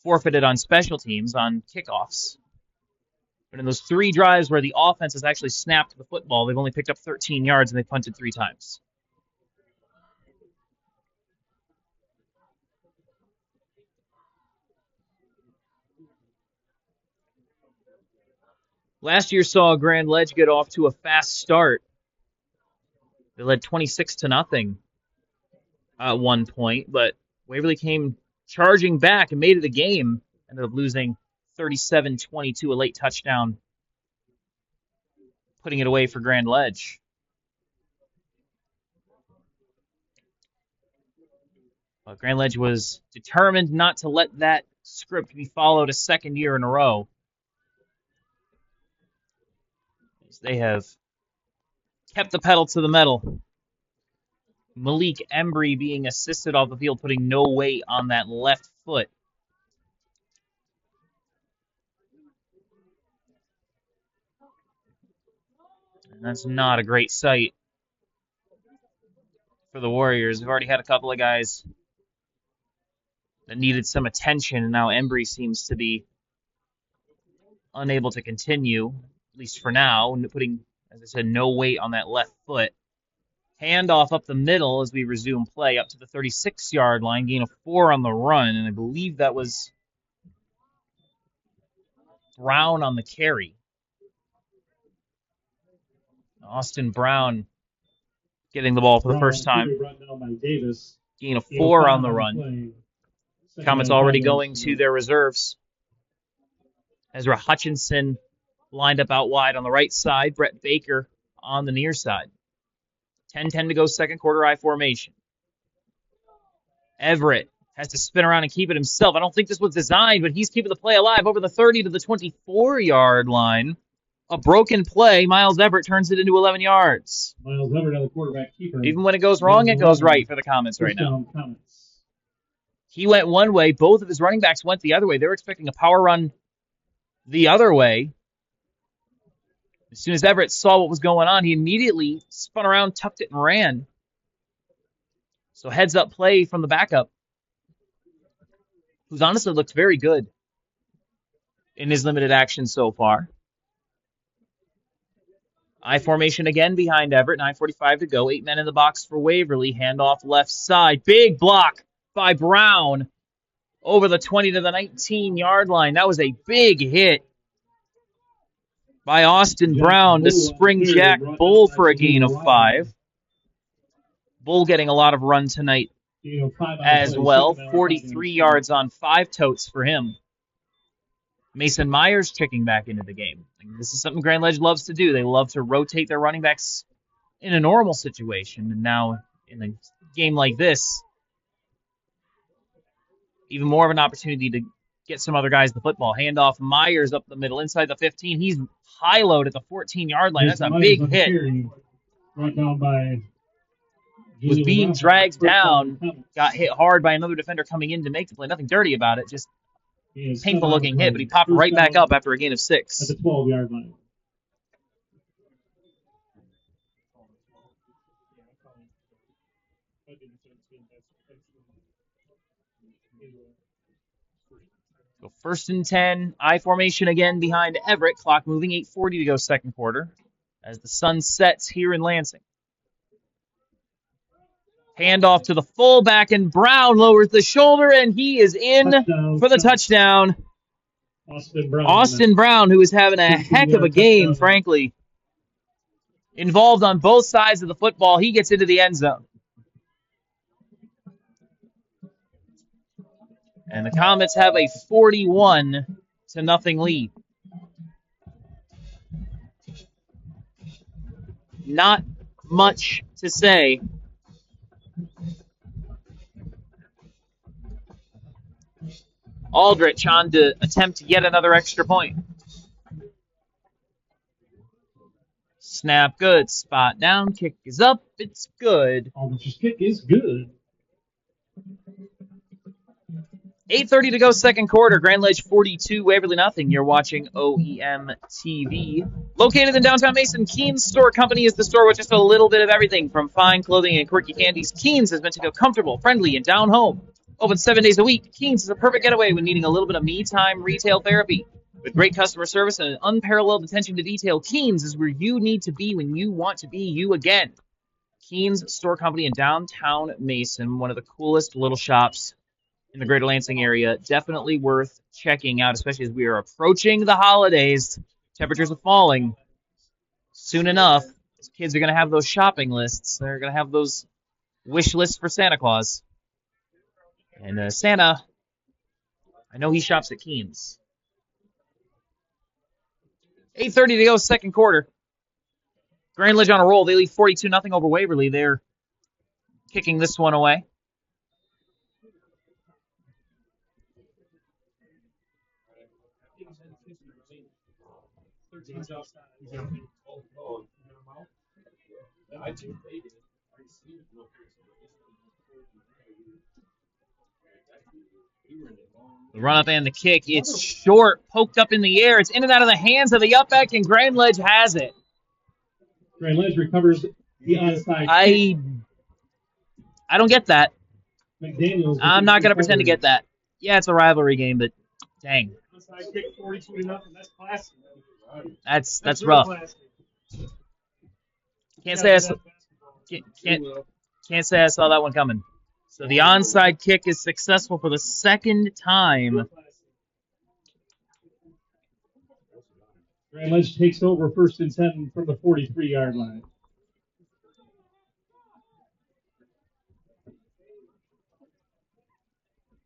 forfeited on special teams on kickoffs. But in those 3 drives where the offense has actually snapped the football, they've only picked up 13 yards and they punted 3 times. Last year saw Grand Ledge get off to a fast start. They led 26-0 at one point, but Waverly came charging back and made it a game. Ended up losing 37-22, a late touchdown, putting it away for Grand Ledge. But Grand Ledge was determined not to let that script be followed a second year in a row. They have kept the pedal to the metal. Malik Embry being assisted off the field, putting no weight on that left foot. And that's not a great sight for the Warriors. They've already had a couple of guys that needed some attention, and now Embry seems to be unable to continue, at least for now, putting, as I said, no weight on that left foot. Handoff up the middle as we resume play up to the 36-yard line, gain of 4 on the run, and I believe that was Brown on the carry. Austin Brown getting the ball for the first time. Gain of 4 on the run. Comets already going to their reserves. Ezra Hutchinson lined up out wide on the right side. Brett Baker on the near side. 10-10 to go second quarter, I formation. Everett has to spin around and keep it himself. I don't think this was designed, but he's keeping the play alive over the 30 to the 24-yard line. A broken play. Miles Everett turns it into 11 yards. Miles Everett on the quarterback keeper. Even when it goes wrong, it goes right for the Comets right now. He went one way. Both of his running backs went the other way. They were expecting a power run the other way. As soon as Everett saw what was going on, he immediately spun around, tucked it, and ran. So heads-up play from the backup, who's honestly looked very good in his limited action so far. I formation again behind Everett, 9:45 to go. 8 men in the box for Waverly. Handoff left side. Big block by Brown over the 20 to the 19-yard line. That was a big hit by Austin Brown to spring Jack Bull for a gain of 5. Bull getting a lot of run tonight as well. 43 yards on 5 totes for him. Mason Myers checking back into the game. This is something Grand Ledge loves to do. They love to rotate their running backs in a normal situation. And now in a game like this, even more of an opportunity to get some other guys the football. Handoff, Myers up the middle, inside the 15. He's high-load at the 14-yard line. That's a big hit. Brought down by Was being dragged down, got hit hard by another defender coming in to make the play. Nothing dirty about it, just painful-looking hit, but he popped right back up after a gain of 6. At the 12-yard line. So 1st and 10, I formation again behind Everett. Clock moving, 8:40 to go second quarter as the sun sets here in Lansing. Handoff to the fullback, and Brown lowers the shoulder, and he is in for the touchdown. Austin Brown, who is having a heck of a game, frankly. Involved on both sides of the football. He gets into the end zone. And the Comets have a 41-0 lead. Not much to say. Aldrich on to attempt yet another extra point. Snap good. Spot down. Kick is up. It's good. Aldrich's kick is good. 8:30 to go second quarter. Grand Ledge 42, Waverly nothing. You're watching OEM TV. Located in downtown Mason, Keen's Store Company is the store with just a little bit of everything from fine clothing and quirky candies. Keen's is meant to feel comfortable, friendly, and down home. Open 7 days a week, Keen's is a perfect getaway when needing a little bit of me-time retail therapy. With great customer service and an unparalleled attention to detail, Keen's is where you need to be when you want to be you again. Keen's Store Company in downtown Mason, one of the coolest little shops in the greater Lansing area. Definitely worth checking out, especially as we are approaching the holidays. Temperatures are falling. Soon enough, kids are going to have those shopping lists. They're going to have those wish lists for Santa Claus. And Santa, I know he shops at Keen's. 8:30 to go, second quarter. Grand Ledge on a roll. They lead 42-0 over Waverly. They're kicking this one away. The run-up and the kick. It's short, poked up in the air. It's in and out of the hands of the upback, and Grand Ledge has it. Grand Ledge recovers the onside. I don't get that. McDaniels. I'm not going to pretend to get that. Yeah, it's a rivalry game, but dang. Onside kick 42-0. That's classic. That's rough. Can't say I saw that one coming. So the onside kick is successful for the second time. Grand Ledge takes over 1st and 10 from the 43-yard line.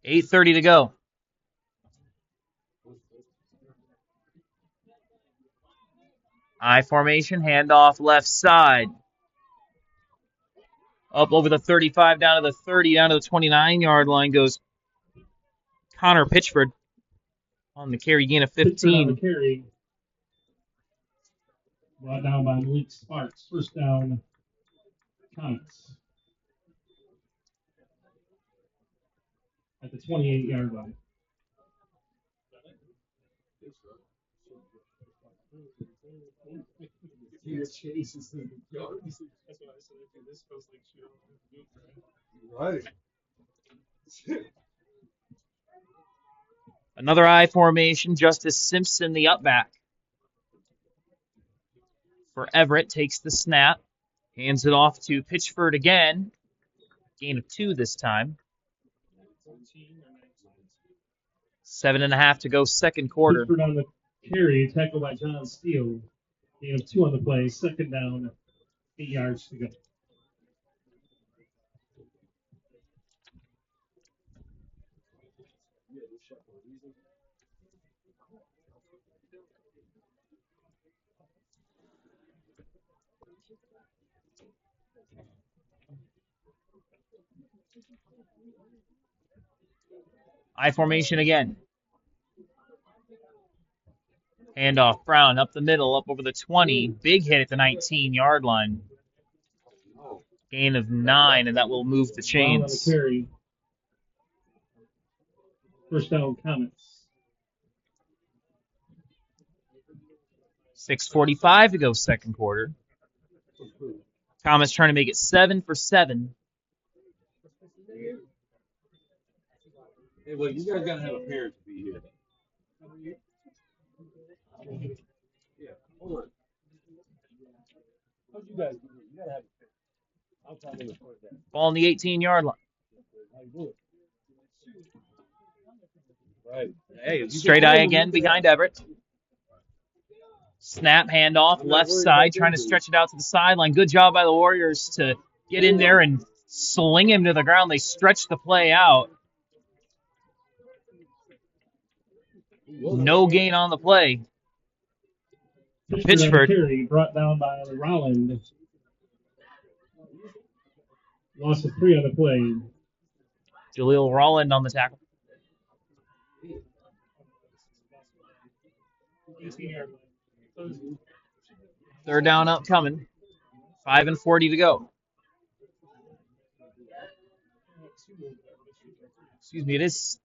$8:30 to go. I formation, handoff left side. Up over the 35, down to the 30, down to the 29-yard line goes Connor Pitchford on the carry, gain of 15. On the carry. Brought down by Malik Sparks. First down, Comets. At the 28-yard line. Right. Another I formation, Justice Simpson, the upback. For Everett, takes the snap, hands it off to Pitchford again. Gain of 2 this time. 7.5 to go second quarter. Pitchford on the carry, tackled by John Steele. Gain of 2 on the play, second down, 8 yards to go. I formation again. Handoff, Brown up the middle, up over the 20. Big hit at the 19-yard line. Gain of 9, and that will move the chains. Carry. First down, Comets. 6:45 to go second quarter. Comets trying to make it 7 for 7. Hey, well, you guys gotta have a parent to be here. Yeah, hold on. How'd you guys do it? You gotta have a parent. I'll tell them to put that. Ball on the 18-yard line. How you do it? Right. Hey, Straight eye again behind Everett. Snap handoff, left side, trying to stretch it out to the sideline. Good job by the Warriors to get in there and sling him to the ground. They stretched the play out. No gain on the play. Pitchford. Carry brought down by Rowland. Loss of 3 on the play. Jaleel Rowland on the tackle. 18-yard line. Third down upcoming. 5:40 to go. Excuse me, it is.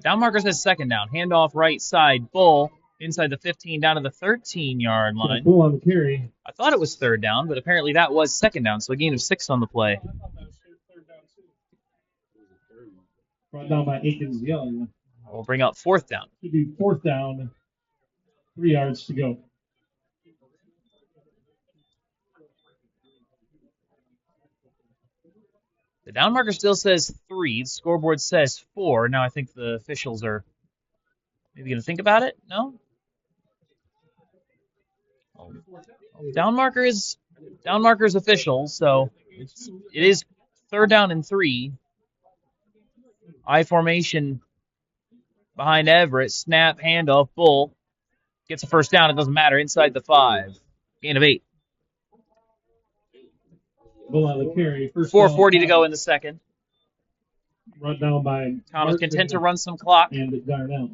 Down marker says second down. Handoff right side. Bull inside the 15 down to the 13-yard line. Bull on the carry. I thought it was third down, but apparently that was second down, so a gain of 6 on the play. Brought down by Akins Young. We'll bring up fourth down. Should be fourth down. 3 yards to go. The down marker still says 3. The scoreboard says 4. Now I think the officials are maybe going to think about it. No? Down marker is official, so it is third down and 3. I formation behind Everett. Snap, handoff, Bull. Gets a first down. It doesn't matter. Inside the 5. Gain of 8. Bull on the carry. 4:40 to go in the second. Brought down by Thomas content to run some clock. And Darnell.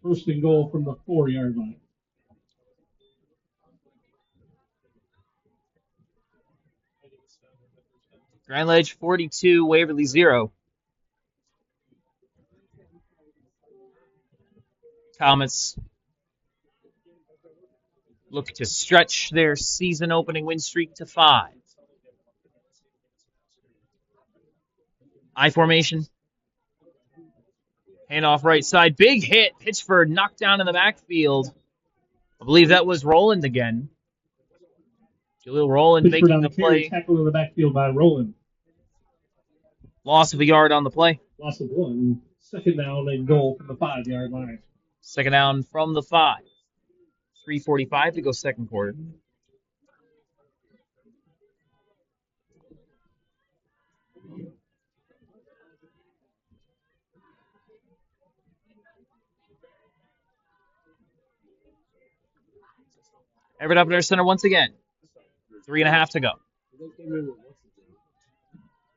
First and goal from the 4-yard line. Grand Ledge 42, Waverly 0. Comets look to stretch their season opening win streak to 5. I formation. Handoff right side. Big hit. Pitchford knocked down in the backfield. I believe that was Rowland again. Jaleel Rowland Pitchford making the play. Tackle in the backfield by Rowland. Loss of a yard on the play. Loss of 1. Second down and goal from the 5-yard line. Second down from the 5. 3:45 to go second quarter. Everett up at our center once again. 3.5 to go.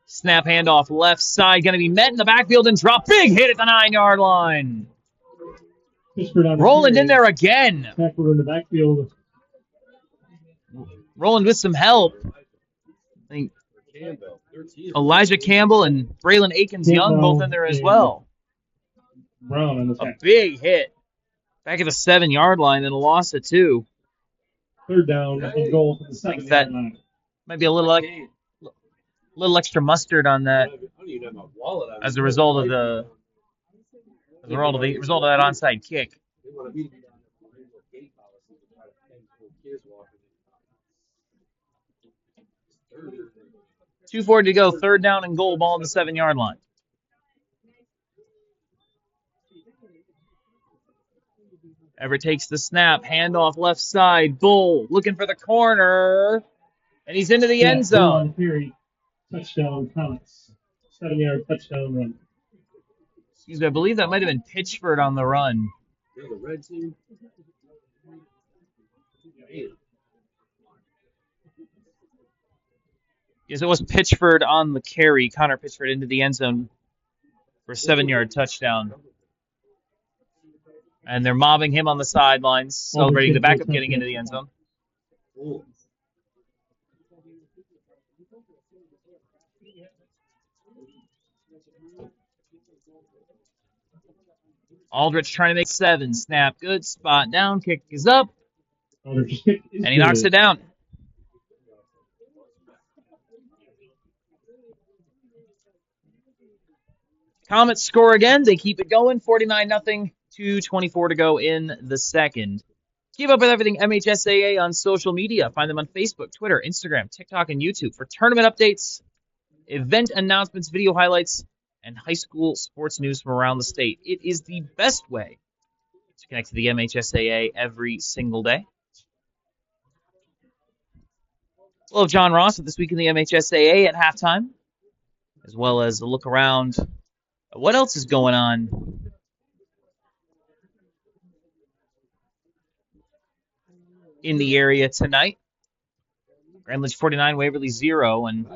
Snap handoff left side. Going to be met in the backfield and drop. Big hit at the 9-yard line. Rowland in there again. Tackle in the backfield. Rowland with some help. I think Elijah Campbell and Braylon Akins-Young both in there as well. Brown on the tackle. A big hit. Back at the 7-yard line and a loss of 2. Third down and goal from the 7-yard line. Might be a little extra mustard on that as a result of that onside kick. 2:40 to go, third down and goal, ball on the 7-yard line. Everett takes the snap, handoff left side, Bull looking for the corner, and he's into the end zone. Touchdown, Comets. 7-yard touchdown run. Excuse me, I believe that might have been Pitchford on the run. The red team. Yes, it was Pitchford on the carry. Connor Pitchford into the end zone for a 7-yard touchdown. And they're mobbing him on the sidelines, celebrating the backup getting into the end zone. Aldrich trying to make 7. Snap good. Spot down. Kick is up. And he knocks it down. Comets score again. They keep it going. 49-0. 2:24 to go in the second. Keep up with everything MHSAA on social media. Find them on Facebook, Twitter, Instagram, TikTok, and YouTube for tournament updates, event announcements, video highlights, and high school sports news from around the state. It is the best way to connect to the MHSAA every single day. We'll have John Ross with This Week in the MHSAA at halftime, as well as a look around at what else is going on in the area tonight. Grand Ledge 49, Waverly 0, and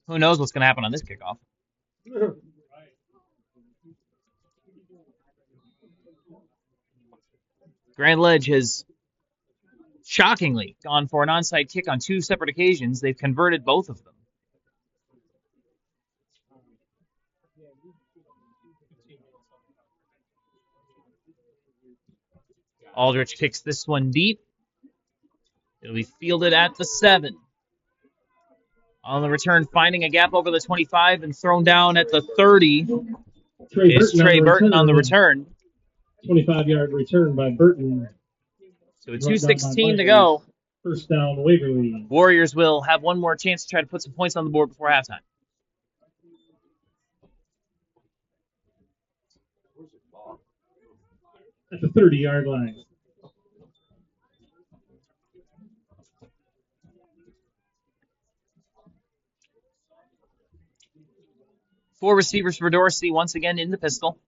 who knows what's going to happen on this kickoff. Grand Ledge has shockingly gone for an onside kick on 2 separate occasions. They've converted both of them. Aldrich kicks this one deep. It'll be fielded at the 7. On the return, finding a gap over the 25 and thrown down at the 30 is Trey Burton on the return. 25-yard return by Burton. So with 2:16 to go. First down, Waverly. Warriors will have one more chance to try to put some points on the board before halftime. At the 30-yard line. Four receivers for Dorsey, once again in the pistol.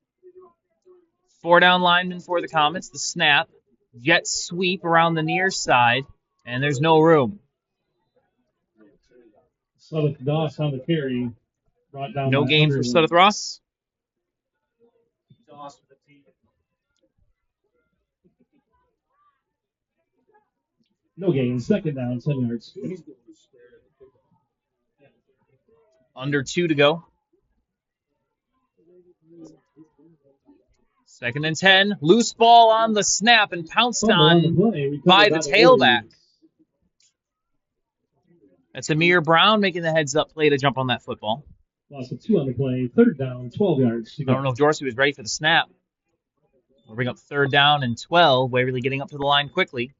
4 down linemen for the Comets. The snap. Jet sweep around the near side. And there's no room. Sudeth Doss on the carry. Brought down no gain for Sudeth Ross. No gain. Second down, 10 yards. Under 2 to go. 2nd and 10. Loose ball on the snap and pounced on by the tailback. That's Amir Brown making the heads-up play to jump on that football. Loss of 2 on the play. 3rd down, 12 yards. I don't know if Dorsey was ready for the snap. We'll bring up 3rd down and 12. Waverly getting up to the line quickly.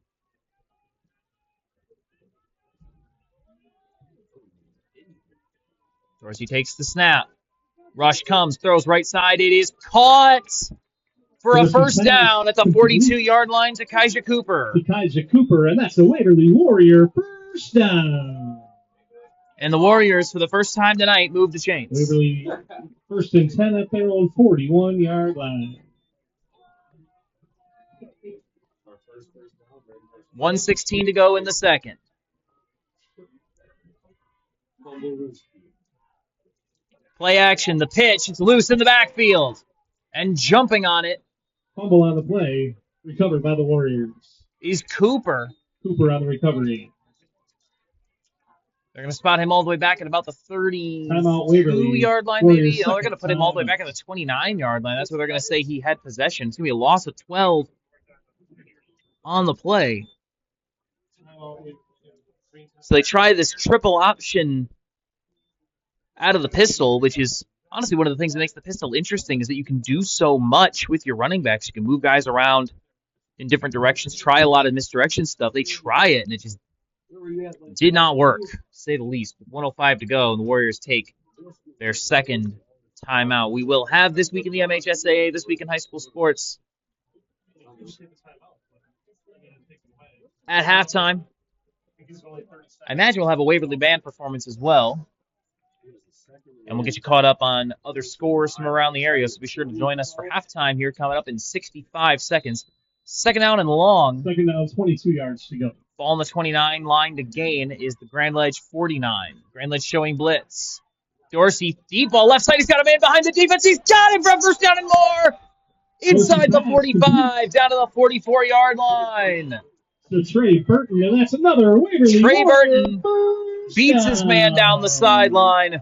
Dorsey takes the snap. Rush comes, throws right side. It is caught for a first down at the 42-yard line to Kaija Cooper. And that's a Waverly Warrior first down. And the Warriors, for the first time tonight, move the chains. Waverly 1st and 10 at their own 41-yard line. 1:16 to go in the second. Play action, the pitch. It's loose in the backfield. And jumping on it. Fumble on the play. Recovered by the Warriors. Is Cooper. Cooper on the recovery. They're going to spot him all the way back at about the 32-yard line, maybe. Oh, they're going to put him all the way back at the 29-yard line. That's where they're going to say he had possession. It's going to be a loss of 12 on the play. So they try this triple option out of the pistol, which is honestly one of the things that makes the pistol interesting is that you can do so much with your running backs. You can move guys around in different directions, try a lot of misdirection stuff. They try it, and it just did not work, to say the least. With 1:05 to go, and the Warriors take their second timeout. We will have This Week in the MHSAA, This Week in High School Sports at halftime. I imagine we'll have a Waverly Band performance as well. And we'll get you caught up on other scores from around the area, so be sure to join us for halftime here coming up in 65 seconds. 2nd down and long. 2nd down, 22 yards to go. Ball on the 29 line to gain is the Grand Ledge 49. Grand Ledge showing blitz. Dorsey, deep ball left side. He's got a man behind the defense. He's got him from first down and more. Inside the 45, down to the 44-yard line. So Trey Burton, and that's another Waverly. Trey Burton beats his man down the sideline.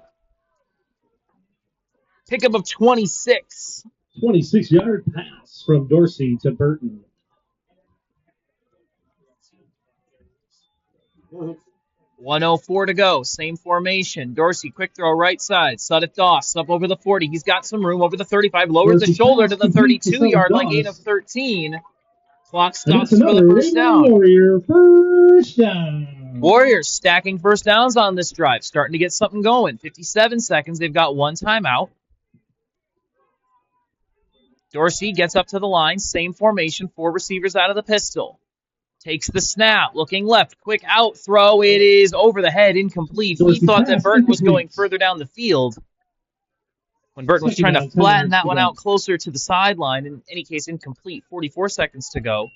Pickup of 26. 26-yard pass from Dorsey to Burton. .104 to go. Same formation. Dorsey, quick throw right side. Sudeth Doss up over the 40. He's got some room over the 35. Lowers the shoulder to the 32-yard line. Gain of 13. Clock stops for the first down. Warrior first down. Warriors stacking first downs on this drive. Starting to get something going. 57 seconds. They've got one timeout. Dorsey gets up to the line. Same formation. 4 receivers out of the pistol. Takes the snap, looking left, quick out throw. It is over the head, incomplete. We thought that Burton was going further down the field when Burton was trying to flatten that one out closer to the sideline. In any case, incomplete. 44 seconds to go.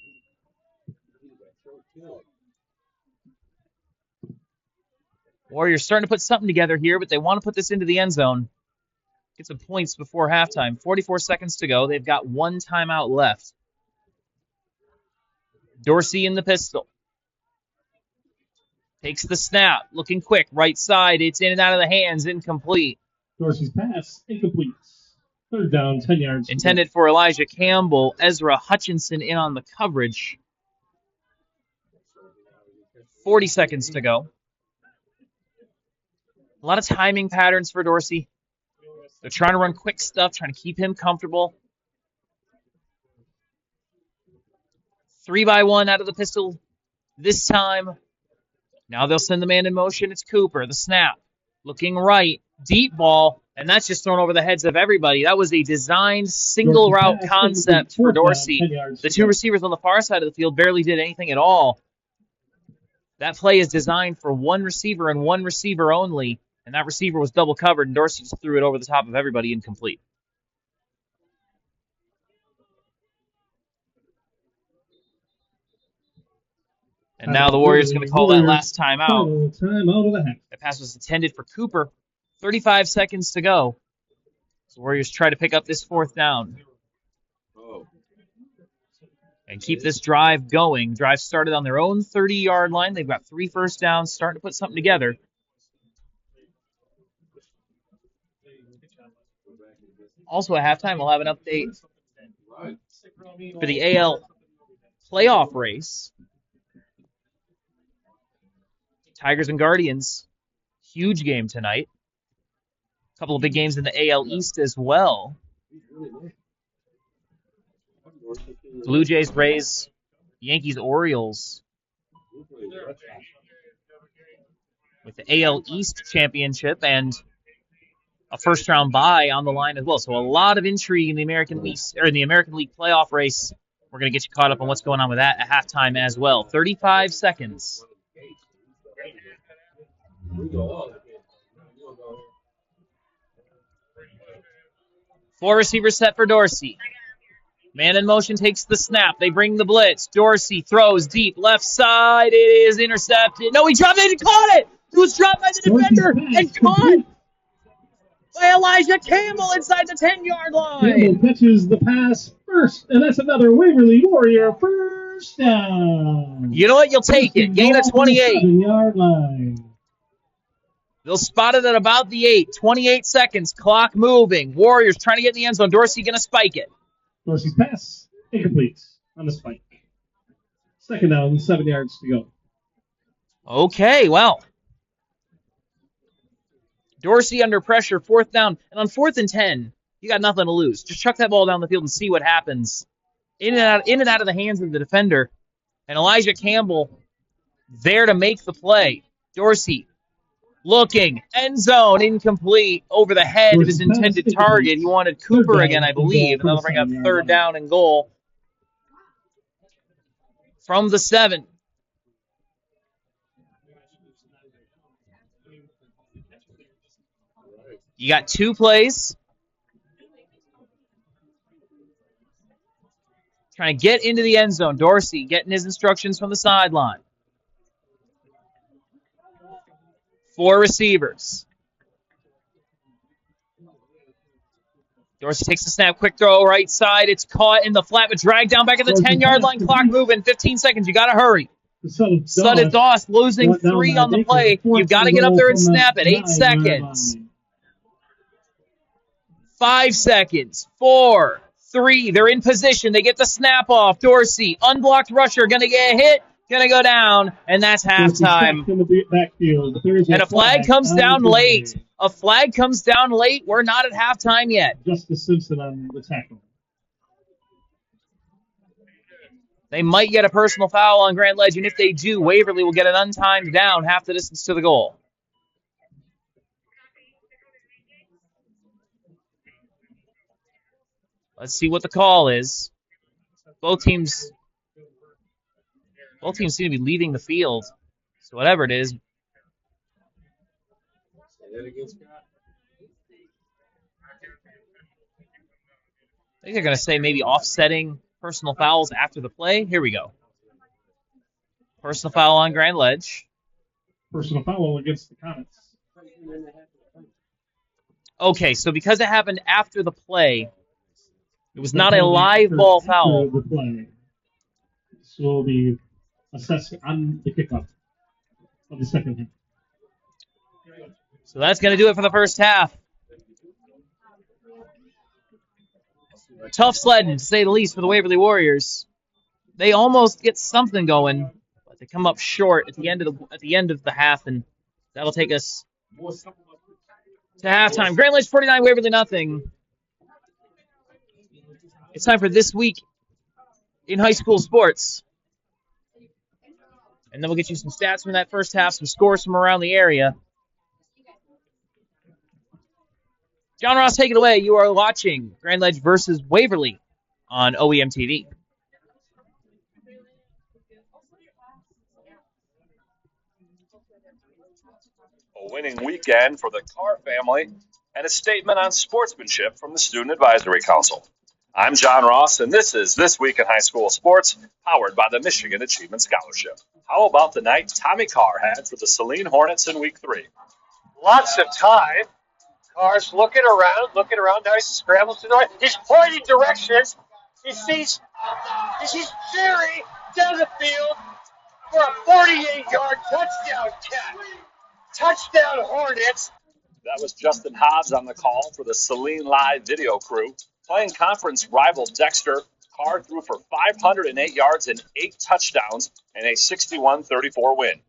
Warriors starting to put something together here, but they want to put this into the end zone. Get some points before halftime. 44 seconds to go. They've got one timeout left. Dorsey in the pistol. Takes the snap. Looking quick. Right side. It's in and out of the hands. Incomplete. Dorsey's pass. Incomplete. Third down, 10 yards. Intended for Elijah Campbell. Ezra Hutchinson in on the coverage. 40 seconds to go. A lot of timing patterns for Dorsey. They're trying to run quick stuff, trying to keep him comfortable. 3-by-1 out of the pistol this time. Now they'll send the man in motion. It's Cooper. The snap. Looking right. Deep ball. And that's just thrown over the heads of everybody. That was a designed single route concept for Dorsey. The 2 receivers on the far side of the field barely did anything at all. That play is designed for 1 receiver and 1 receiver only. And that receiver was double covered, and Dorsey just threw it over the top of everybody, incomplete. And now the Warriors are going to call that last timeout. Timeout of the half. That pass was intended for Cooper. 35 seconds to go. So the Warriors try to pick up this 4th down. And keep this drive going. Drive started on their own 30-yard line. They've got 3 first downs, starting to put something together. Also at halftime, we'll have an update for the AL playoff race. Tigers and Guardians, huge game tonight. A couple of big games in the AL East as well. Blue Jays, Rays, Yankees, Orioles. With the AL East championship and a first-round bye on the line as well. So a lot of intrigue in the American League playoff race. We're going to get you caught up on what's going on with that at halftime as well. 35 seconds. 4 receivers set for Dorsey. Man in motion takes the snap. They bring the blitz. Dorsey throws deep left side. It is intercepted. No, he dropped it and caught it. It was dropped by the defender and caught by Elijah Campbell inside the 10-yard line. Campbell catches the pass first, and that's another Waverly Warrior first down. You know what? You'll take it. Gain of 28. 7-yard line. They'll spot it at about the 8. 28 seconds. Clock moving. Warriors trying to get in the end zone. Dorsey going to spike it. Dorsey's pass incomplete on the spike. 2nd down, 7 yards to go. Okay, well. Dorsey under pressure, 4th down. And on 4th and 10, you got nothing to lose. Just chuck that ball down the field and see what happens. In and out of the hands of the defender. And Elijah Campbell there to make the play. Dorsey looking. End zone, incomplete. Over the head of his intended target. He wanted Cooper again, I believe. And that'll bring up 3rd down and goal. From the 7. You got 2 plays. Trying to get into the end zone. Dorsey getting his instructions from the sideline. 4 receivers. Dorsey takes the snap, quick throw, right side. It's caught in the flat, but dragged down back at the 10-yard line. Clock moving, 15 seconds. You got to hurry. Sudden Doss losing 3 on the play. You've got to get up there and snap it. 8 seconds. 5 seconds. 4, 3. They're in position. They get the snap off. Dorsey, unblocked rusher, going to get hit, going to go down, and that's halftime. And a flag comes down late. A flag comes down late. We're not at halftime yet. Justice Simpson on the tackle. They might get a personal foul on Grand Ledge, and if they do, Waverly will get an untimed down half the distance to the goal. Let's see what the call is. Both teams seem to be leaving the field. So whatever it is. I think they're going to say maybe offsetting personal fouls after the play. Here we go. Personal foul on Grand Ledge. Personal foul against the Comets. Okay, so because it happened after the play, it was not a live ball foul. The play. So will be assessed on the kickoff of the second half. So that's going to do it for the first half. Tough sledding, to say the least, for the Waverly Warriors. They almost get something going, but they come up short at the end of the half, and that'll take us to halftime. Grand Ledge 49, Waverly nothing. It's time for This Week in High School Sports. And then we'll get you some stats from that first half, some scores from around the area. John Ross, take it away. You are watching Grand Ledge versus Waverly on OEM TV. A winning weekend for the Carr family and a statement on sportsmanship from the Student Advisory Council. I'm John Ross, and this is This Week in High School Sports, powered by the Michigan Achievement Scholarship. How about the night Tommy Carr had for the Saline Hornets in Week 3? Lots of time. Carr's looking around. Now he scrambles to the right. He's pointing directions. He sees Jerry down the field for a 48-yard touchdown catch. Touchdown Hornets. That was Justin Hobbs on the call for the Saline Live video crew. Playing conference rival Dexter, Carr threw for 508 yards and 8 touchdowns in a 61-34 win.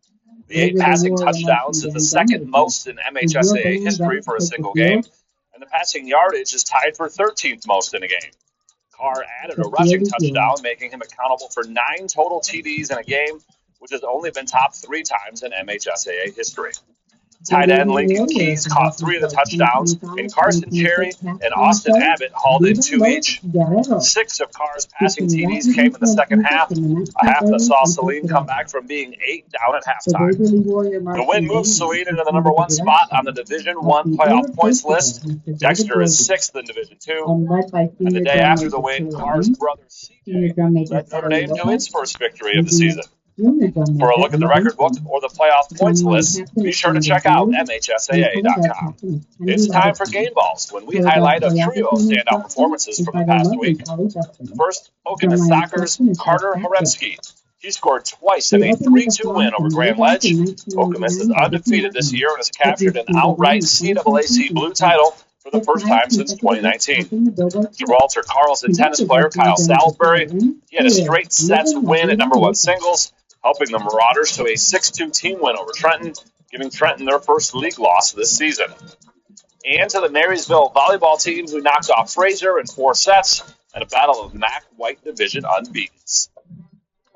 The 8 passing touchdowns is the second most in MHSAA history for a single game, and the passing yardage is tied for 13th most in a game. Carr added a rushing touchdown, making him accountable for 9 total TDs in a game, which has only been topped 3 times in MHSAA history. Tight end Lincoln Keys caught 3 of the touchdowns, and Carson Cherry and Austin Abbott hauled in 2 each. 6 of Carr's passing TDs came in the second half, a half that saw Saline come back from being 8 down at halftime. The win moves Saline into the number 1 spot on the Division I playoff points list. Dexter is 6th in Division II, and the day after the win, Carr's brother CJ led Notre Dame to its first victory of the season. For a look at the record book or the playoff points list, be sure to check out MHSAA.com. It's time for Game Balls, when we highlight a trio of standout performances from the past week. First, Okemos Soccer's Carter Haremski. He scored twice in a 3-2 win over Grand Ledge. Okemos is undefeated this year and has captured an outright CAAC Blue title for the first time since 2019. Gibraltar Carlson tennis player Kyle Salisbury, he had a straight sets win at number 1 singles, helping the Marauders to a 6-2 team win over Trenton, giving Trenton their first league loss this season. And to the Marysville volleyball team, who knocked off Fraser in 4 sets and a battle of MAC White Division unbeatens.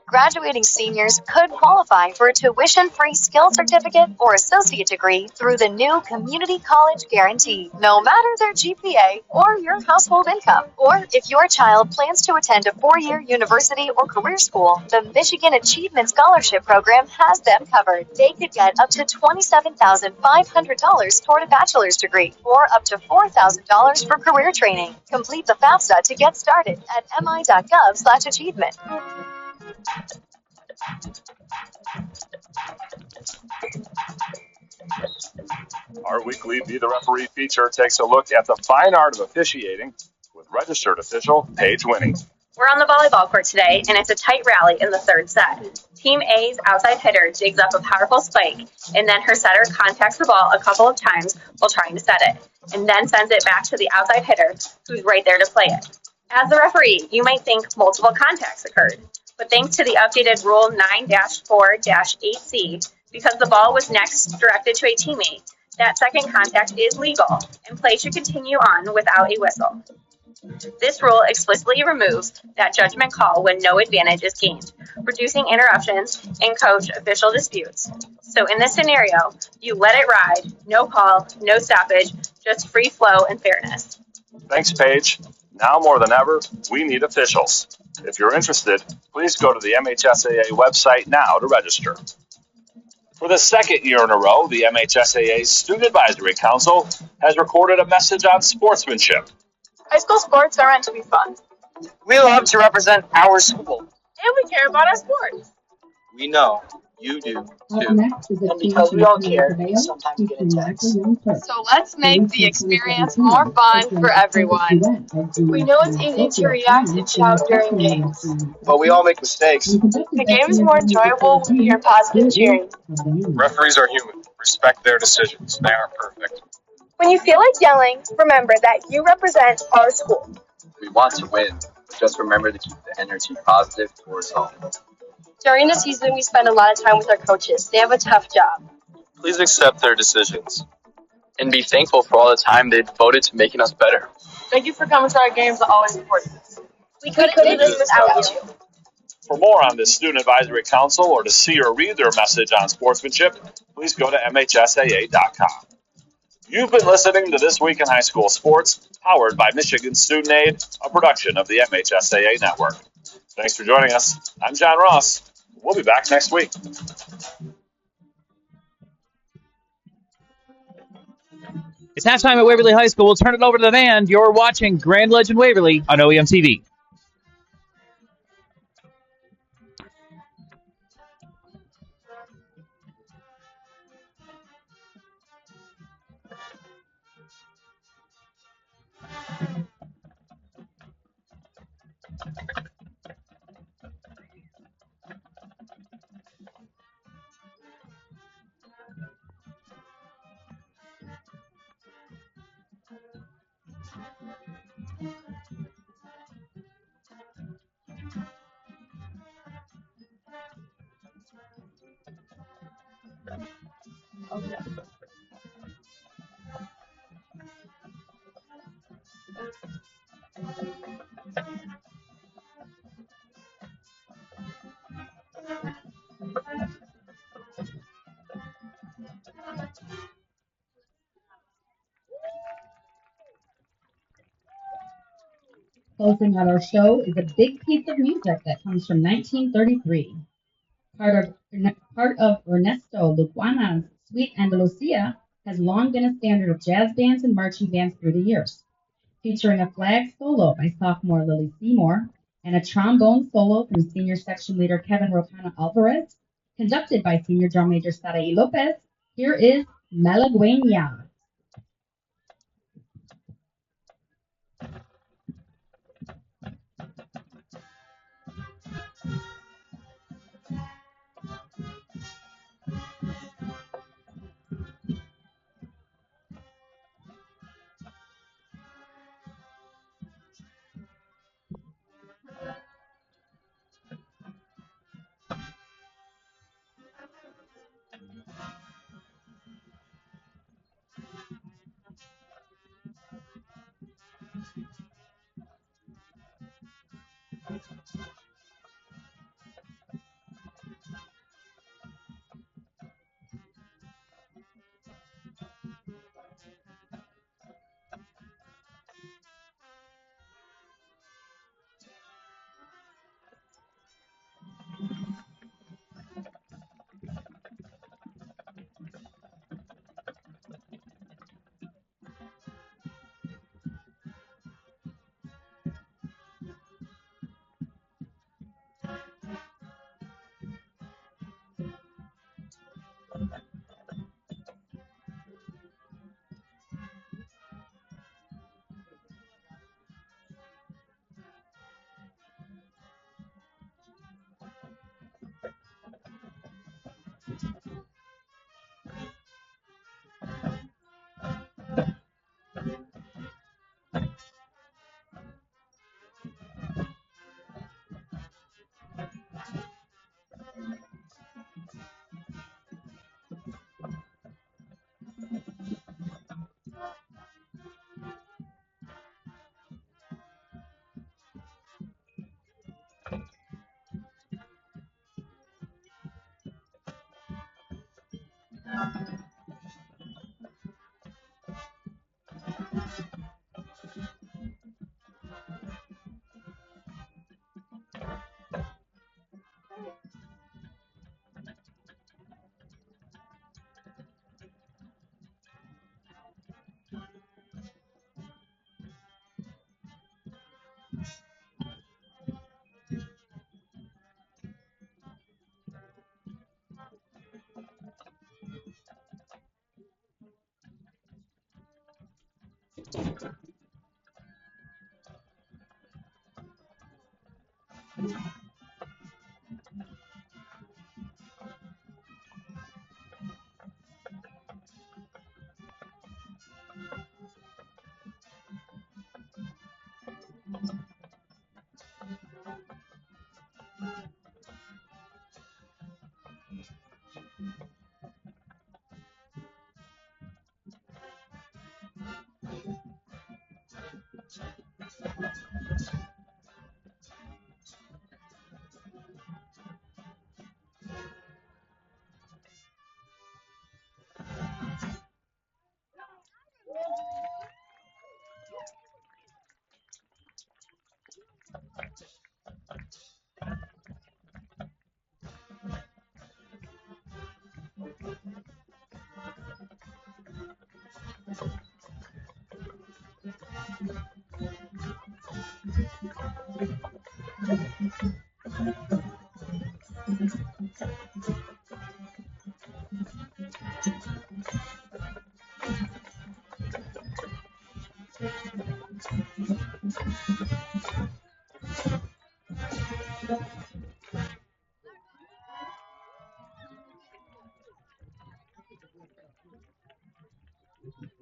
Graduating seniors could qualify for a tuition-free skill certificate or associate degree through the new Community College Guarantee, no matter their GPA or your household income. Or if your child plans to attend a 4-year university or career school, the Michigan Achievement Scholarship Program has them covered. They could get up to $27,500 toward a bachelor's degree or up to $4,000 for career training. Complete the FAFSA to get started at mi.gov/achievement. Our weekly Be the Referee feature takes a look at the fine art of officiating with registered official Paige Winnie. We're on the volleyball court today, and it's a tight rally in the third set. Team A's outside hitter digs up a powerful spike, and then her setter contacts the ball a couple of times while trying to set it, and then sends it back to the outside hitter, who's right there to play it. As the referee, you might think multiple contacts occurred, but thanks to the updated Rule 9-4-8C, because the ball was next directed to a teammate, that second contact is legal, and play should continue on without a whistle. This rule explicitly removes that judgment call when no advantage is gained, reducing interruptions and coach official disputes. So in this scenario, you let it ride, no call, no stoppage, just free flow and fairness. Thanks, Paige. Now more than ever, we need officials. If you're interested, please go to the MHSAA website now to register. For the second year in a row, the MHSAA's Student Advisory Council has recorded a message on sportsmanship. High school sports are meant to be fun. We love to represent our school. And we care about our sports. We know you do too. And because we all care, we sometimes get intense. So let's make the experience more fun for everyone. We know it's easy to react and shout during games. But we all make mistakes. The game is more enjoyable when we hear positive cheering. Referees are human. Respect their decisions. They aren't perfect. When you feel like yelling, remember that you represent our school. We want to win. Just remember to keep the energy positive towards home. During the season, we spend a lot of time with our coaches. They have a tough job. Please accept their decisions. And be thankful for all the time they've devoted to making us better. Thank you for coming to our games and always supporting us. We couldn't do this without you. For more on the Student Advisory Council or to see or read their message on sportsmanship, please go to MHSAA.com. You've been listening to This Week in High School Sports, powered by Michigan Student Aid, a production of the MHSAA Network. Thanks for joining us. I'm John Ross. We'll be back next week. It's halftime at Waverly High School. We'll turn it over to the band. You're watching Grand Legend Waverly on OEM TV. Closing out our show is a big piece of music that comes from 1933. Part of Ernesto Luquana's Sweet Andalusia has long been a standard of jazz bands and marching bands through the years, featuring a flag solo by sophomore Lily Seymour and a trombone solo from senior section leader Kevin Rocana Alvarez, conducted by senior drum major Sarai Lopez. Here is Malagueña.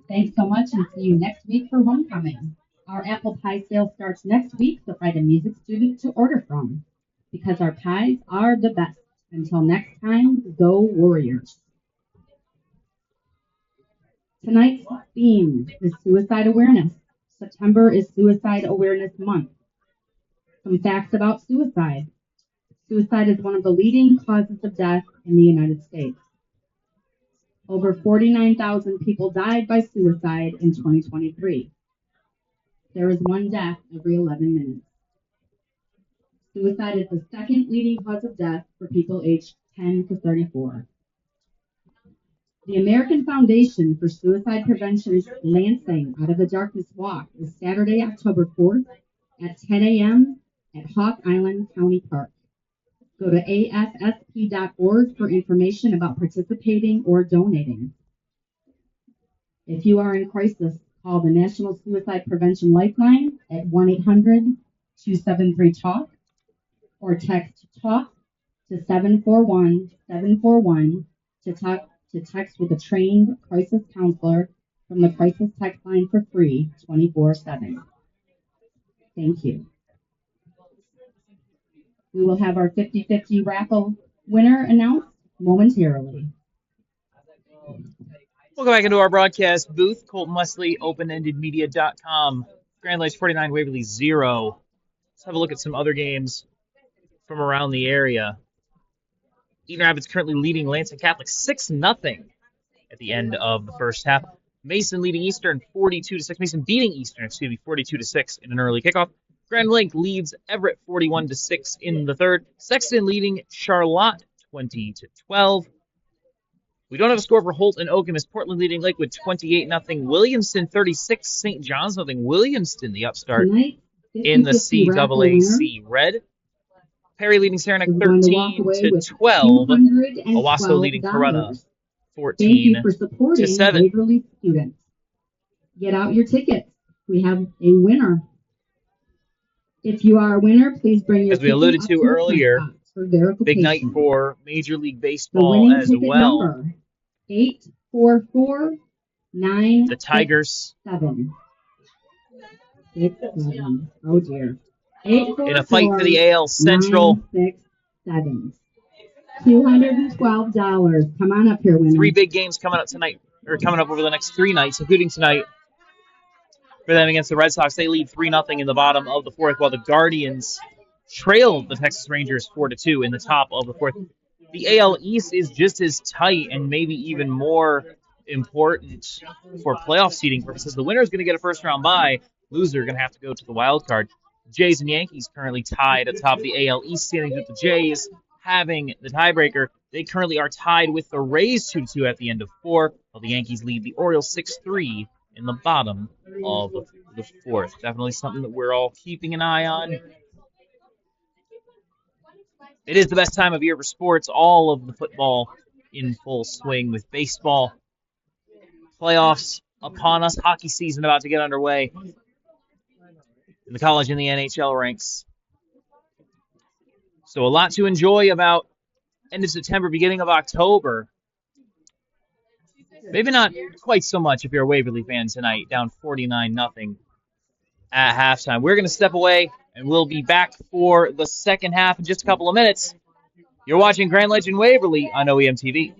Thanks so much, and see you next week for homecoming. Our apple pie sale starts next week, so find a music student to order from, because our pies are the best. Until next time, go Warriors. Tonight's theme is suicide awareness. September is Suicide Awareness Month. Some facts about suicide. Suicide is one of the leading causes of death in the United States. Over 49,000 people died by suicide in 2023. There is one death every 11 minutes. Suicide is the second leading cause of death for people aged 10 to 34. The American Foundation for Suicide Prevention's Lansing Out of the Darkness Walk is Saturday, October 4th at 10 a.m. at Hawk Island County Park. Go to AFSP.org for information about participating or donating. If you are in crisis, call the National Suicide Prevention Lifeline at 1-800-273-TALK or text TALK to 741-741 to text with a trained crisis counselor from the crisis text line for free 24/7. Thank you. We will have our 50-50 raffle winner announced momentarily. We'll go back into our broadcast booth. Colton Wesley, openendedmedia.com. Grand Lakes 49, Waverly 0. Let's have a look at some other games from around the area. Eaton Rapids currently leading Lansing Catholic 6-0 at the end of the first half. Mason leading Eastern 42-6. Mason beating Eastern, 42-6 in an early kickoff. Grand Lake leads Everett 41-6 in the third. Sexton leading Charlotte 20-12. We don't have a score for Holt and Okemos. Portland leading Lakewood 28-0. Williamston 36, St. John's nothing. Williamston, the upstart in the CAAC Red. Perry leading Saranac 13-12. Owasco leading Corunna 14-7. Waverly students. Get out your tickets. We have a winner. If you are a winner, please bring your As we alluded to earlier, big night for Major League Baseball as well. Number, 844-967. The Tigers 6-7. Oh dear. 8 In 4 a fight 4 for the AL Central, 9 6 7. $212. Come on up here, three winner. big games coming up tonight, or coming up over the next 3 nights, including tonight for them against the Red Sox. They lead 3-0 in the bottom of the fourth, while the Guardians trail the Texas Rangers 4-2 in the top of the fourth. The AL East is just as tight and maybe even more important for playoff seeding purposes. The winner is going to get a first-round bye. Loser going to have to go to the wild card. Jays and Yankees currently tied atop the AL East standings, with the Jays having the tiebreaker. They currently are tied with the Rays 2-2 at the end of 4, while the Yankees lead the Orioles 6-3 in the bottom of the fourth. Definitely something that we're all keeping an eye on. It is the best time of year for sports. All of the football in full swing, with baseball playoffs upon us, hockey season about to get underway in the college and the NHL ranks. So a lot to enjoy about end of September, beginning of October. Maybe not quite so much if you're a Waverly fan tonight, down 49-0 at halftime. We're going to step away, and we'll be back for the second half in just a couple of minutes. You're watching Grand Legend Waverly on OEM TV.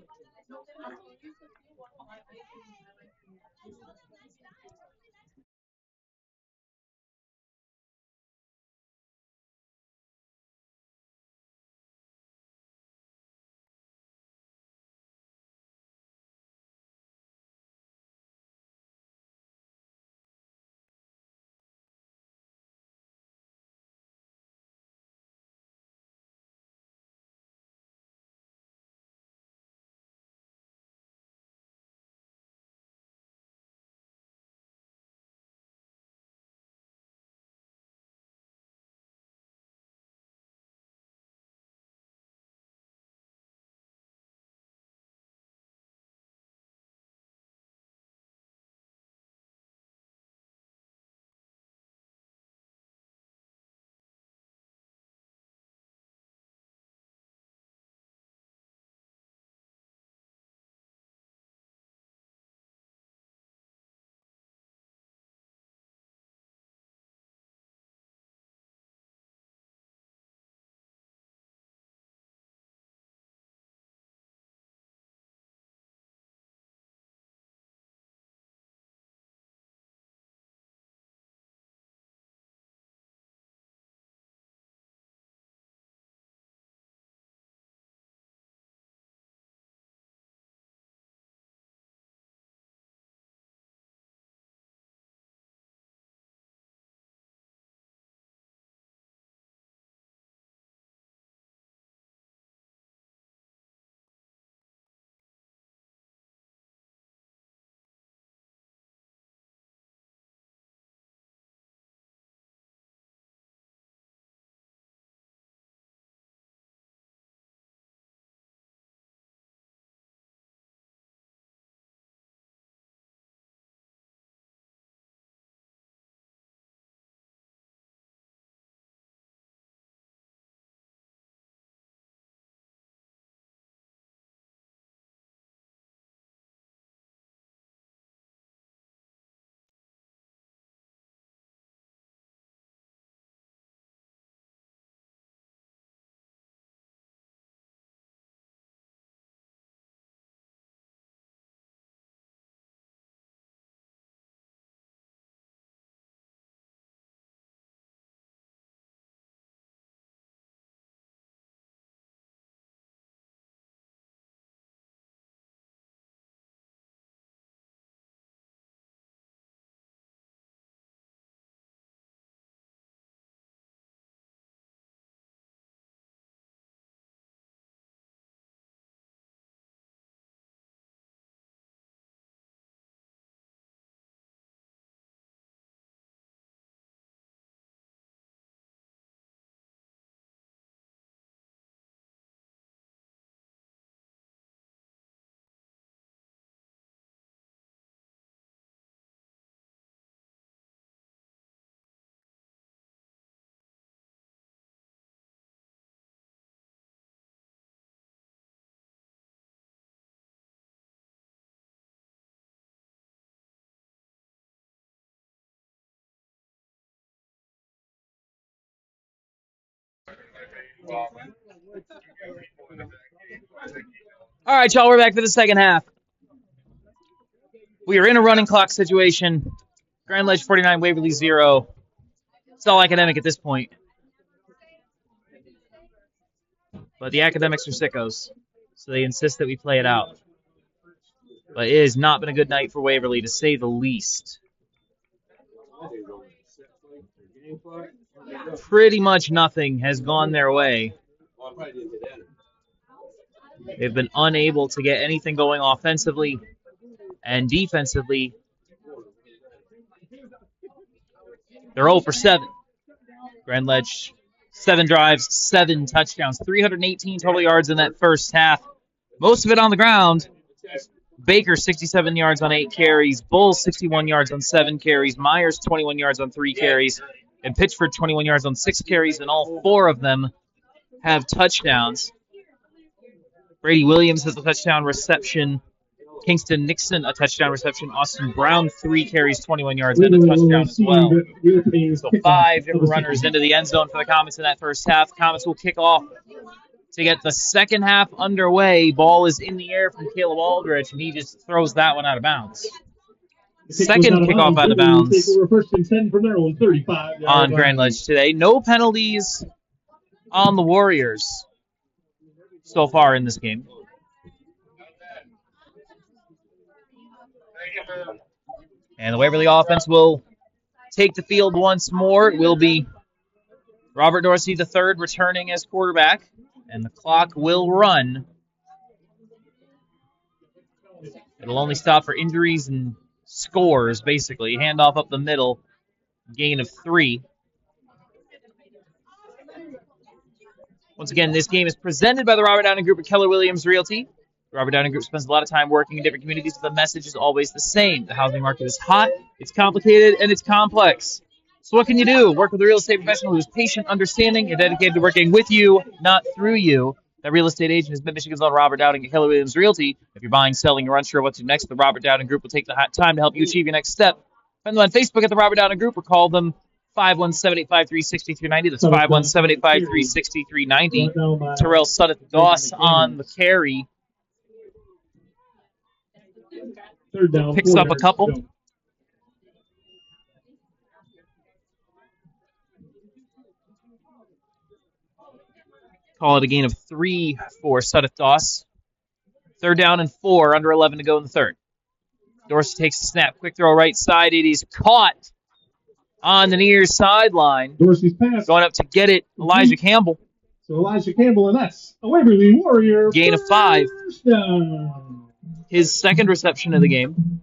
All right, y'all, we're back for the second half. We are in a running clock situation. Grand Ledge 49, Waverly 0. It's all academic at this point. But the academics are sickos, so they insist that we play it out. But it has not been a good night for Waverly, to say the least. Pretty much nothing has gone their way. They've been unable to get anything going offensively and defensively. They're 0 for 7. Grand Ledge, 7 drives, 7 touchdowns, 318 total yards in that first half. Most of it on the ground. Baker, 67 yards on 8 carries. Bulls, 61 yards on 7 carries. Myers, 21 yards on 3 carries. And Pittsford, 21 yards on 6 carries. And all 4 of them have touchdowns. Brady Williams has a touchdown reception. Kingston Nixon, a touchdown reception. Austin Brown, 3 carries, 21 yards, and a touchdown as well. So 5 different runners into the end zone for the Comets in that first half. Comets will kick off to get the second half underway. Ball is in the air from Caleb Aldrich, and he just throws that one out of bounds. Second kickoff out of bounds on Grand Ledge today. No penalties on the Warriors so far in this game. And the Waverly offense will take the field once more. It will be Robert Dorsey III returning as quarterback, and the clock will run. It'll only stop for injuries and scores, basically. Handoff up the middle, gain of 3. Once again, this game is presented by the Robert Dowding Group at Keller Williams Realty. The Robert Dowding Group spends a lot of time working in different communities, but the message is always the same. The housing market is hot, it's complicated, and it's complex. So what can you do? Work with a real estate professional who is patient, understanding, and dedicated to working with you, not through you. That real estate agent has been Michigan's own Robert Dowding at Keller Williams Realty. If you're buying, selling, or unsure what to do next, the Robert Dowding Group will take the time to help you achieve your next step. Find them on Facebook at the Robert Dowding Group or call them 517-853-6390. That's 517-853-6390. Terrell Sutton-Doss on the carry. Third down, picks up a couple. Call it a gain of 3 for Sutton-Doss. 3rd down and 4, under 11 to go in the third. Dorsey takes the snap, quick throw right side. It is caught on the near sideline. Dorsey's pass. Going up to get it, Elijah Campbell. So Elijah Campbell, and that's a Waverly Warrior. Gain of 5. Down. His second reception of the game.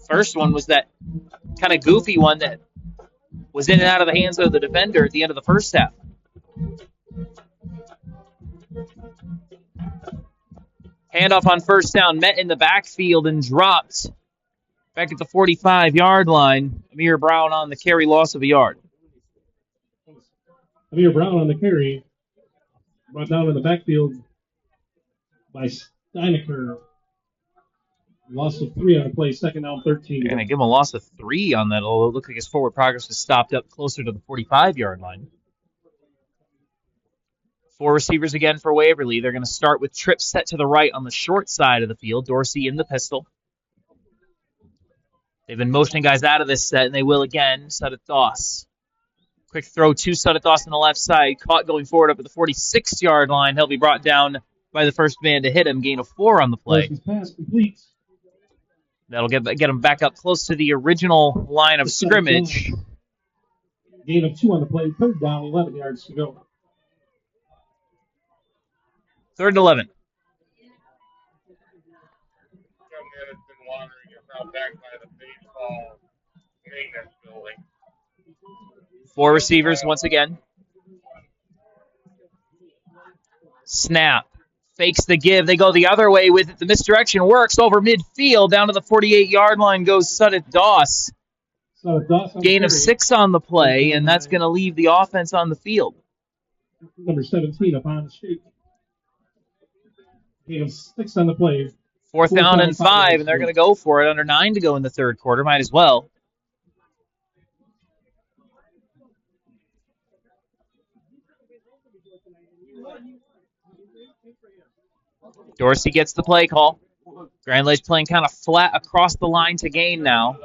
First one was that kind of goofy one that was in and out of the hands of the defender at the end of the first half. Handoff on first down, met in the backfield and dropped back at the 45-yard line. Amir Brown on the carry, loss of a yard. Amir Brown on the carry, brought down in the backfield by Steinecker. Loss of 3 on the play, 2nd down, 13. And they give him a loss of 3 on that, although it looked like his forward progress was stopped up closer to the 45-yard line. 4 receivers again for Waverly. They're going to start with trips set to the right on the short side of the field. Dorsey in the pistol. They've been motioning guys out of this set, and they will again. Sutton-Doss. Quick throw to Sutton-Doss on the left side. Caught going forward up at the 46-yard line. He'll be brought down by the first man to hit him. Gain of 4 on the play. Pass complete. That'll get him back up close to the original line of scrimmage. Gain of 2 on the play. 3rd down, 11 yards to go. 3rd and 11. Four receivers once again. Snap. Fakes the give. They go the other way with it. The misdirection works over midfield. Down to the 48-yard line goes Sutton-Doss. Gain of 6 on the play, and that's going to leave the offense on the field. Number 17 up on the street. Gain of 6 on the play. 4th down and 5, and they're going to go for it. Under 9 to go in the third quarter. Might as well. Dorsey gets the play call. Grand Ledge playing kind of flat across the line to gain now.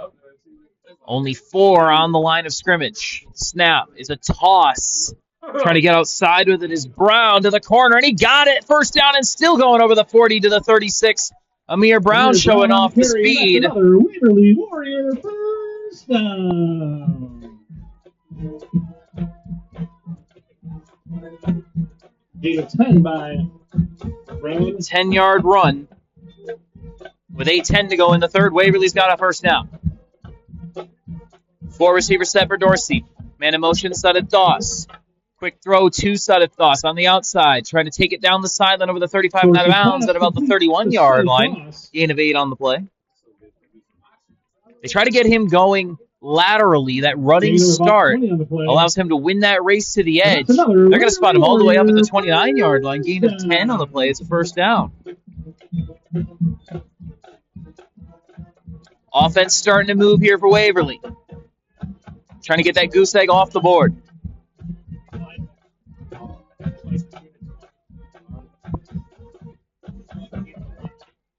Only 4 on the line of scrimmage. Snap is a toss. Trying to get outside with it is Brown to the corner, and he got it. First down and still going over the 40 to the 36. Amir Brown showing off the speed. Another Waverly Warrior first down. Gain of 10 by Brown. 10-yard run. With 8:10 to go in the third, Waverly's got a first down. 4 receivers set for Dorsey. Man in motion, Sudeth Doss. Quick throw to Sudeth Doss on the outside. Trying to take it down the sideline over the 35 and out of bounds at about the 31-yard line. Gain of 8 on the play. They try to get him going laterally. That running start allows him to win that race to the edge. They're going to spot him all the way up at the 29-yard line. Gain of 10 on the play. It's a first down. Offense starting to move here for Waverly. Trying to get that goose egg off the board.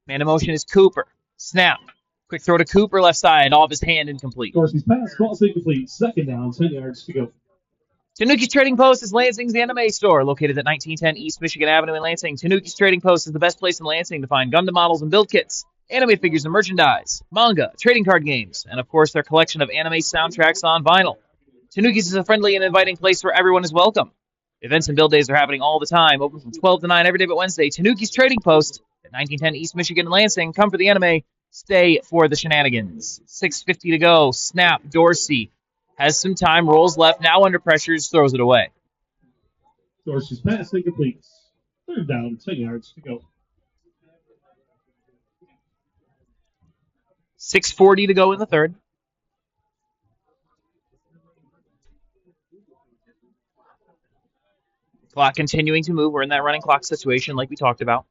Man in motion is Cooper. Snap. Quick throw to Cooper, left side, off his hand, incomplete. Dorsey's pass, ball incomplete. Second down, 10 yards to go. Tanuki's Trading Post is Lansing's anime store, located at 1910 East Michigan Avenue in Lansing. Tanuki's Trading Post is the best place in Lansing to find Gundam models and build kits, anime figures and merchandise, manga, trading card games, and of course their collection of anime soundtracks on vinyl. Tanuki's is a friendly and inviting place where everyone is welcome. Events and build days are happening all the time, open from 12 to 9 every day but Wednesday. Tanuki's Trading Post at 1910 East Michigan in Lansing. Come for the anime, stay for the shenanigans. 6:50 to go. Snap. Dorsey has some time, rolls left, now under pressure, just throws it away. Dorsey's pass incomplete. Third down, 10 yards to go. 6:40 to go in the third. Clock continuing to move. We're in that running clock situation like we talked about.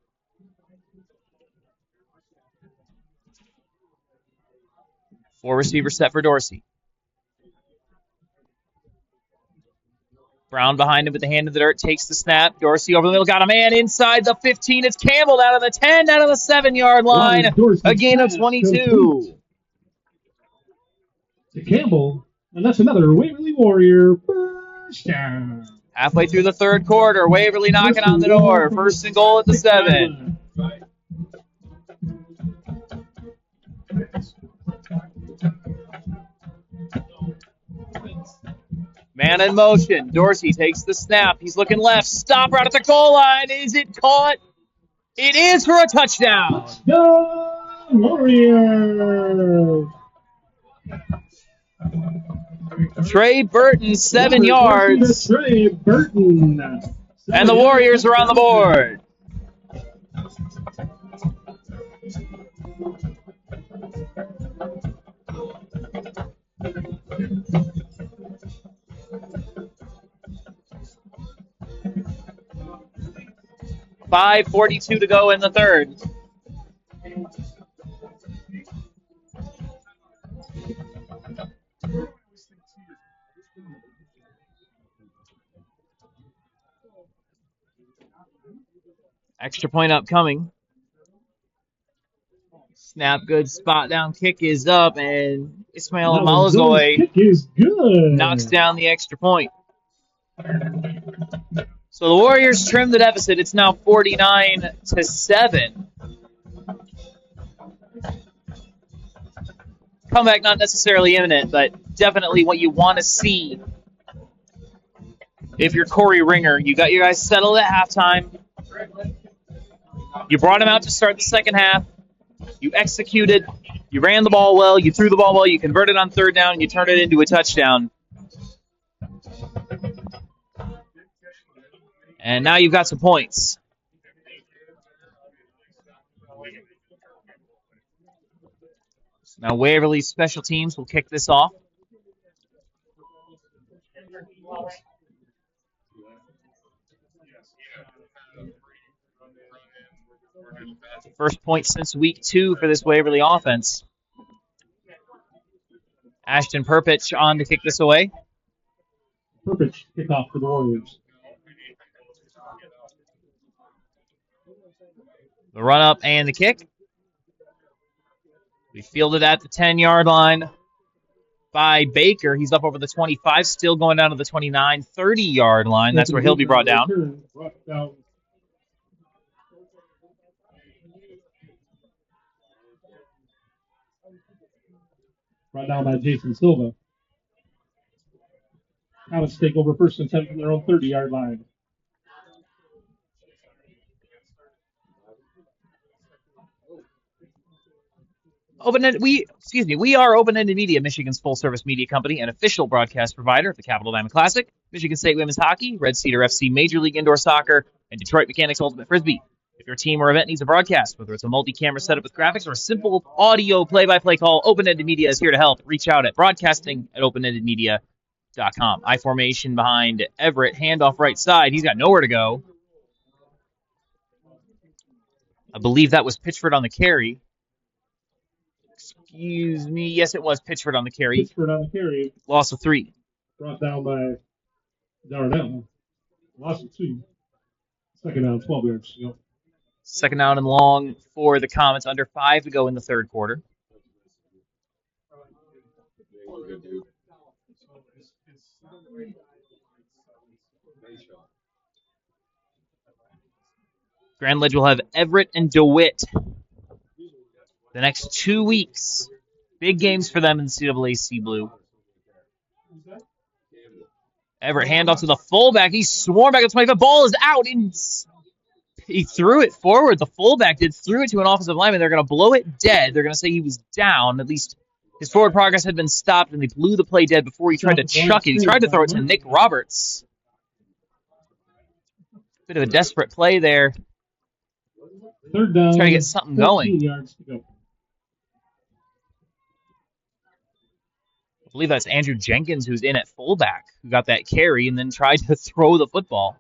Four receivers set for Dorsey. Brown behind him with the hand in the dirt, takes the snap. Dorsey over the middle, got a man inside the 15. It's Campbell down to the 10, down to the 7-yard line. A gain of 22. To Campbell, and that's another Waverly Warrior first down. Halfway through the third quarter, Waverly knocking on the door. First and goal at the 7. Man in motion. Dorsey takes the snap. He's looking left. Stop right at the goal line. Is it caught? It is for a touchdown. Touchdown, Warriors. Trey Burton, 7 yards. Trey Burton. And the Warriors are on the board. .5:42 to go in the third. Extra point upcoming. Snap, good spot down kick is up, and Ismail Malazoy kick is good. Knocks down the extra point. So the Warriors trim the deficit. It's now 49-7. Comeback not necessarily imminent, but definitely what you want to see. If you're Corey Ringer, you got your guys settled at halftime. You brought him out to start the second half. You executed. You ran the ball well. You threw the ball well. You converted on third down. And you turned it into a touchdown. And now you've got some points. So now Waverly Special Teams will kick this off. First point since week 2 for this Waverly offense. Ashton Perpich on to kick this away. Perpich kickoff for the Warriors. The run up and the kick. We fielded at the 10-yard line by Baker. He's up over the 25, still going down to the 29, 30-yard line. That's where he'll be brought down. Brought down by Jason Silva. Comets take over first and 10 from their own 30-yard line. We are Open-Ended Media, Michigan's full-service media company and official broadcast provider of the Capital Diamond Classic, Michigan State Women's Hockey, Red Cedar FC Major League Indoor Soccer, and Detroit Mechanics Ultimate Frisbee. If your team or event needs a broadcast, whether it's a multi-camera setup with graphics or a simple audio play-by-play call, Open-Ended Media is here to help. Reach out at broadcasting@openendedmedia.com. I formation behind Everett, handoff right side. He's got nowhere to go. I believe that was Pitchford on the carry. Excuse me. Yes, it was Pitchford on the carry. Pitchford on the carry. Loss of 3. Brought down by Darnell. Loss of 2. Second down, 12 yards to go. Second down and long for the Comets. Under 5 to go in the third quarter. Grand Ledge will have Everett and DeWitt the next 2 weeks. Big games for them in the CAAC Blue. Everett handoff to the fullback. He swarmed back at 25. Ball is out. He threw it forward. The fullback threw it to an offensive lineman. They're going to blow it dead. They're going to say he was down. At least his forward progress had been stopped, and they blew the play dead before he tried to chuck it. He tried to throw it to Nick Roberts. Bit of a desperate play there. Third down. Trying to get something going. Yards to go. I believe that's Andrew Jenkins, who's in at fullback, who got that carry and then tried to throw the football.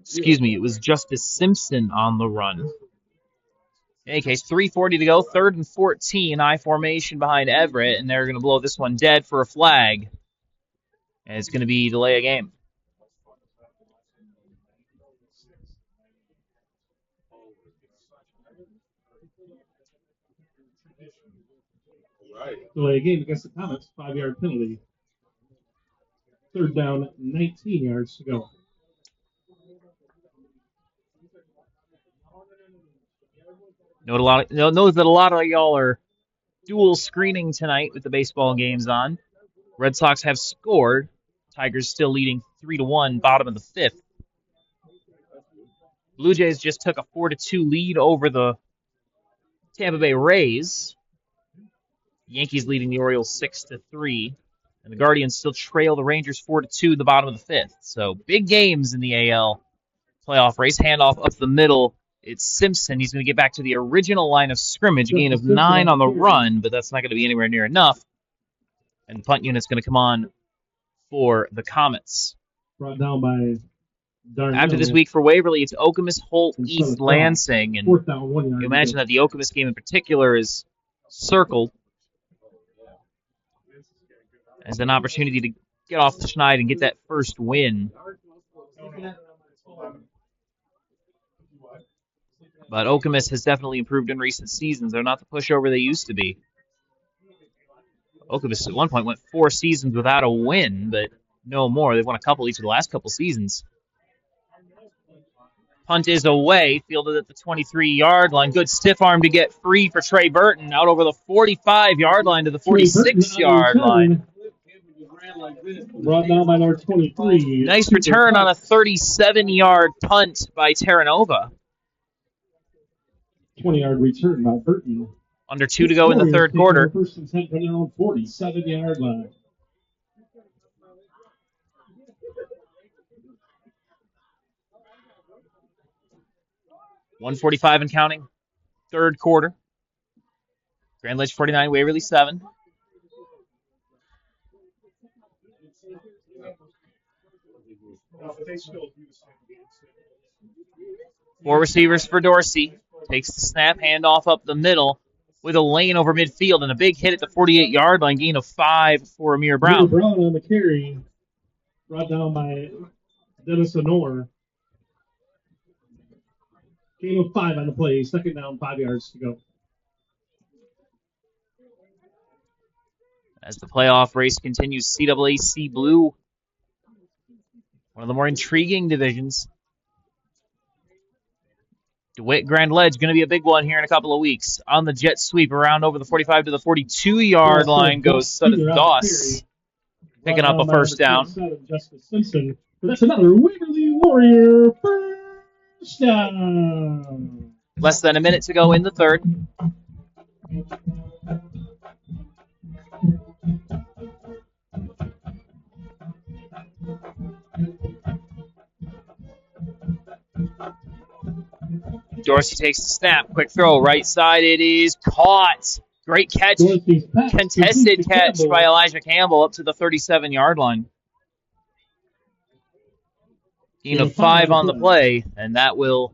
Excuse me, it was Justice Simpson on the run. In any case, 3:40 to go, 3rd and 14, I formation behind Everett, and they're going to blow this one dead for a flag. And it's going to be delay a game. Delay a game against the Comets, 5-yard penalty. Third down, 19 yards to go. Knows that a lot of y'all are dual screening tonight with the baseball games on. Red Sox have scored. Tigers still leading 3-1, bottom of the 5th. Blue Jays just took a 4-2 lead over the Tampa Bay Rays. Yankees leading the Orioles 6-3. And the Guardians still trail the Rangers 4-2 in the bottom of the 5th. So big games in the AL playoff race. Handoff up the middle. It's Simpson. He's going to get back to the original line of scrimmage. Gain of 9 on the run, but that's not going to be anywhere near enough. And the punt unit's going to come on for the Comets. Brought down by Darnell. After this week for Waverly, it's Okemos, Holt, East, Lansing. And fourth down, 1 yard. You imagine that the Okemos game in particular is circled as an opportunity to get off the schneid and get that first win. But Okemos has definitely improved in recent seasons. They're not the pushover they used to be. Okemos at one point went 4 seasons without a win, but no more. They've won a couple each of the last couple seasons. Punt is away, fielded at the 23-yard line. Good stiff arm to get free for Trey Burton. Out over the 45-yard line to the 46-yard line. Brought down by number 23. Nice return on a 37-yard punt by Terranova. 20-yard return by Burton. Under 2 to go in the third quarter. First and 10 from their own 47-yard line. $1:45 and counting. Third quarter. Grand Ledge 49, Waverly 7. Four receivers for Dorsey. Takes the snap, handoff up the middle. with a lane over midfield and a big hit at the 48-yard line, gain of 5 for Amir Brown. Amir Brown on the carry, brought down by Dennis Honor. Gain of 5 on the play, second down, 5 yards to go. As the playoff race continues, CAAC Blue, one of the more intriguing divisions. DeWitt Grand Ledge going to be a big one here in a couple of weeks. On the jet sweep around over the 45 to the 42-yard line goes Sudeth Doss, picking up a first down. Justice Simpson. But that's another Waverly Warrior first down. Less than a minute to go in the third. Dorsey takes the snap. Quick throw. Right side. It is caught. Great catch. Contested catch by Elijah Campbell up to the 37-yard line. Gain of 5 on the play, and that will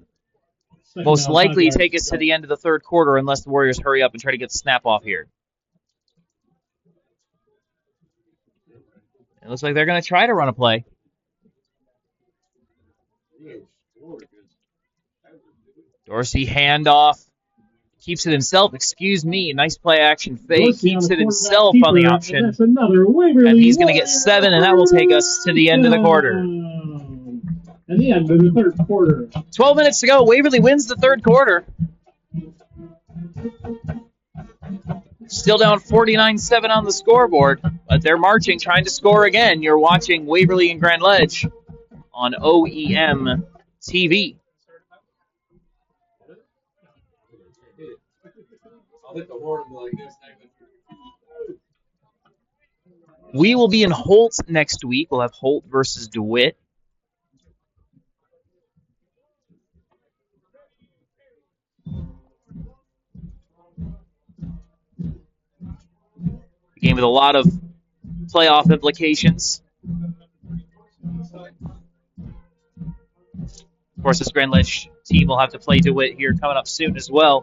most likely take us to the end of the third quarter unless the Warriors hurry up and try to get the snap off here. It looks like they're going to try to run a play. Dorsey handoff. Keeps it himself. Excuse me. Nice play action fake. Keeps it himself on the option. And he's going to get 7, and that will take us to the end of the quarter. And the end of the third quarter. 12 minutes to go. Waverly wins the third quarter. Still down 49-7 on the scoreboard, but they're marching, trying to score again. You're watching Waverly and Grand Ledge on OEM TV. We will be in Holt next week. We'll have Holt versus DeWitt. A game with a lot of playoff implications. Of course, this Grand Ledge team will have to play DeWitt here coming up soon as well.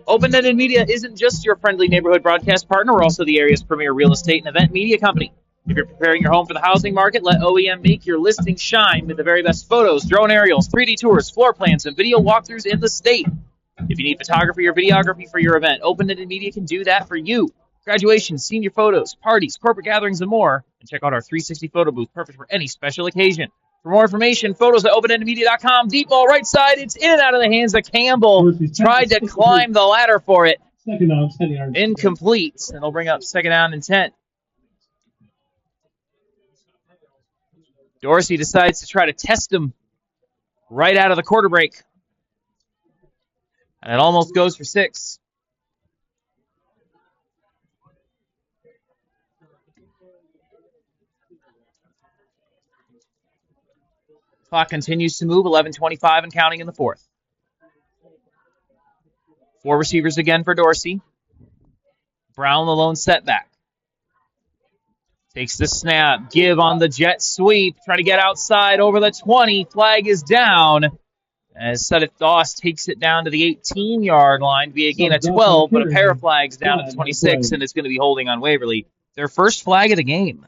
Open-Ended Media isn't just your friendly neighborhood broadcast partner. We're also the area's premier real estate and event media company. If you're preparing your home for the housing market, let OEM make your listing shine with the very best photos, drone aerials, 3D tours, floor plans, and video walkthroughs in the state. If you need photography or videography for your event, Open-Ended Media can do that for you. Graduations, senior photos, parties, corporate gatherings, and more. And check out our 360 photo booth, perfect for any special occasion. For more information, photos at openendedmedia.com. Deep ball right side. It's in and out of the hands of Campbell. Tried to climb the ladder for it. Second down, 10 yards. Incomplete. And it'll bring up second down and 10. Dorsey decides to try to test him right out of the quarter break. And it almost goes for 6. Clock continues to move, 11:25 and counting in the fourth. 4 receivers again for Dorsey. Brown, the lone setback. Takes the snap. Give on the jet sweep. Try to get outside over the 20. Flag is down. As Sudeth Doss takes it down to the 18-yard line via gain of 12, but a pair of flags down at the 26, and it's going to be holding on Waverly. Their first flag of the game.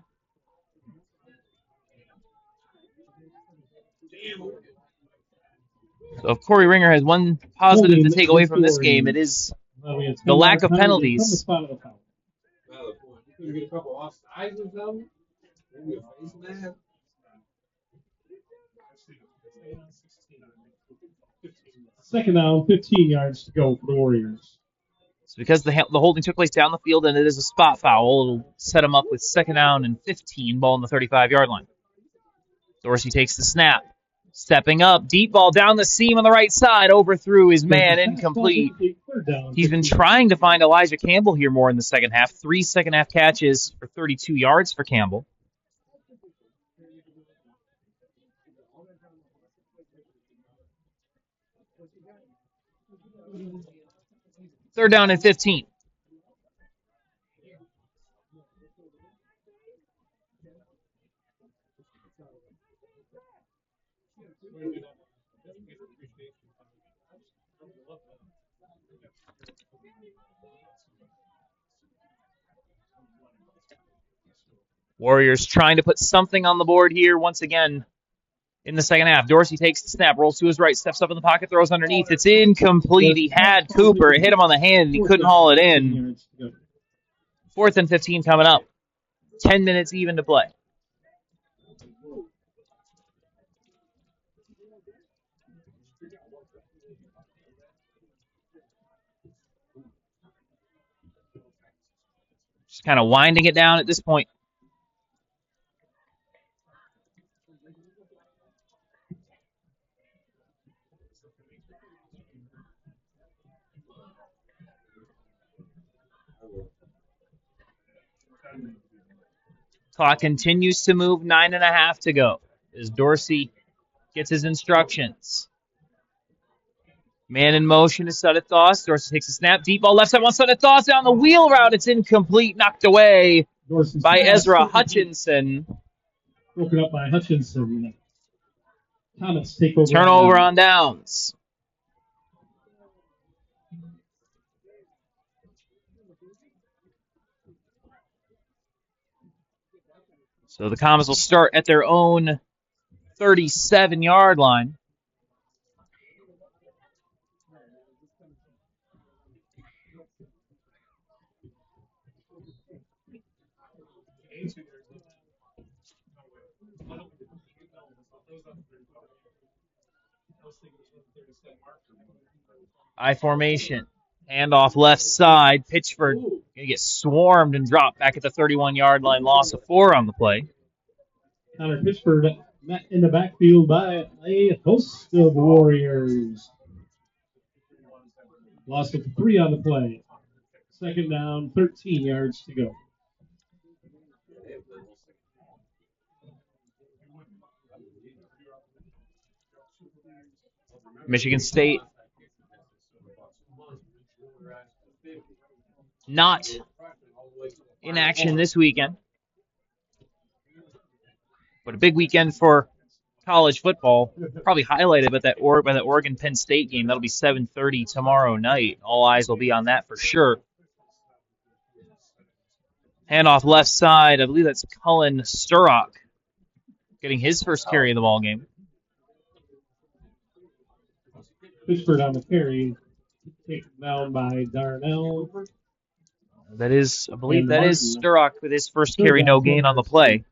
So if Corey Ringer has one positive to take away from this game, it is the lack of penalties. Second down, 15 yards to go for the Warriors. It's because the holding took place down the field and it is a spot foul. It'll set them up with second down and 15, ball on the 35-yard line. Dorsey takes the snap. Stepping up, deep ball down the seam on the right side, overthrew his man, incomplete. He's been trying to find Elijah Campbell here more in the second half. 3 second-half catches for 32 yards for Campbell. Third down and 15. Warriors trying to put something on the board here once again in the second half. Dorsey takes the snap, rolls to his right, steps up in the pocket, throws underneath. It's incomplete. He had Cooper. It hit him on the hand, and he couldn't haul it in. 4th and 15 coming up. 10 minutes even to play. Just kind of winding it down at this point. Clock continues to move, 9.5 to go as Dorsey gets his instructions. Man in motion is Sudeth Thoss. Dorsey takes a snap. Deep ball left side, one Sudeth Thoss down the wheel route. It's incomplete, knocked away by Ezra Hutchinson. Broken up by Hutchinson. Thomas take over. Turnover on downs. So the Comets will start at their own 37-yard line. I formation. Handoff left side. Pitchford going to get swarmed and dropped back at the 31-yard line. Loss of 4 on the play. Connor Pitchford met in the backfield by a host of Warriors. Loss of 3 on the play. Second down, 13 yards to go. Michigan State not in action this weekend, but a big weekend for college football. Probably highlighted by that Oregon-Penn State game. That'll be 7:30 tomorrow night. All eyes will be on that for sure. Handoff left side. I believe that's Cullen Sturrock getting his first carry of the ball game. Pitchford on the carry, taken down by Darnell. That is, I believe that is Sturrock with his first carry, no gain on the play.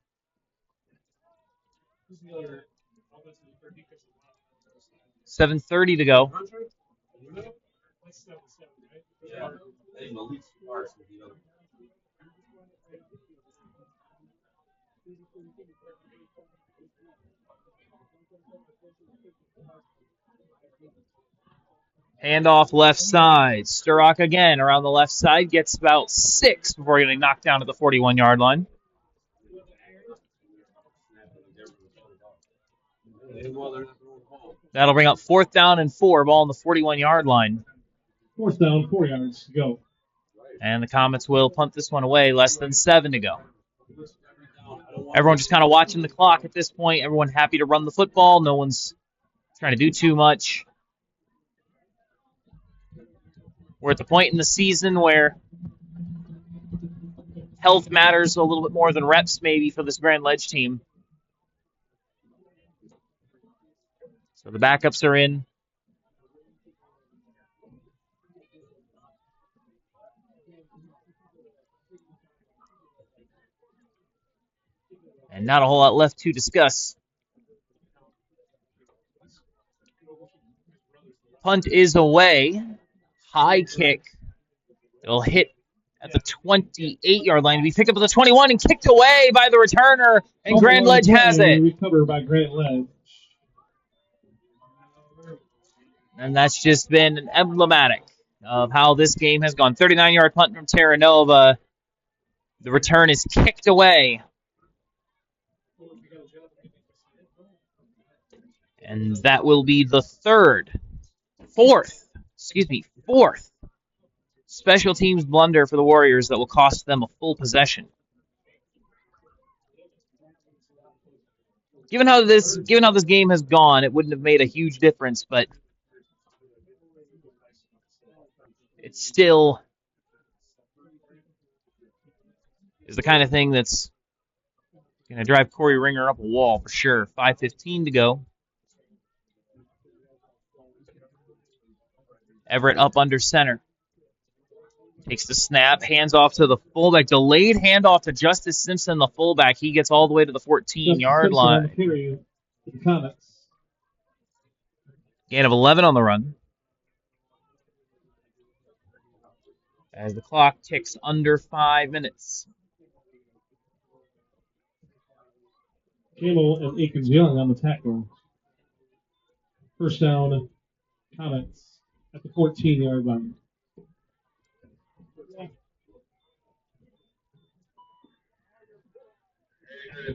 $7:30 to go. Handoff left side. Sturrock again around the left side. Gets about 6 before getting knocked down at the 41-yard line. That'll bring up 4th down and 4. Ball on the 41-yard line. 4th down, 4 yards to go. And the Comets will punt this one away. Less than 7 to go. Everyone just kind of watching the clock at this point. Everyone happy to run the football. No one's trying to do too much. We're at the point in the season where health matters a little bit more than reps maybe for this Grand Ledge team. So the backups are in. And not a whole lot left to discuss. Punt is away. High kick. It'll hit at the 28-yard line to be picked up at the 21 and kicked away by the returner. And Grand Ledge has it. Recovered by Grand Ledge. And that's just been emblematic of how this game has gone. 39-yard punt from Terra Nova. The return is kicked away. And that will be the fourth special teams blunder for the Warriors that will cost them a full possession. Given how this game has gone, it wouldn't have made a huge difference, but it still is the kind of thing that's Going to drive Corey Ringer up a wall for sure. 5:15 to go. Everett up under center. Takes the snap, hands off to the fullback. Delayed handoff to Justice Simpson, the fullback. He gets all the way to the 14-yard line. Gain of 11 on the run. As the clock ticks under 5 minutes. Campbell and Akins Young on the tackle. First down, Comets at the 14-yard line.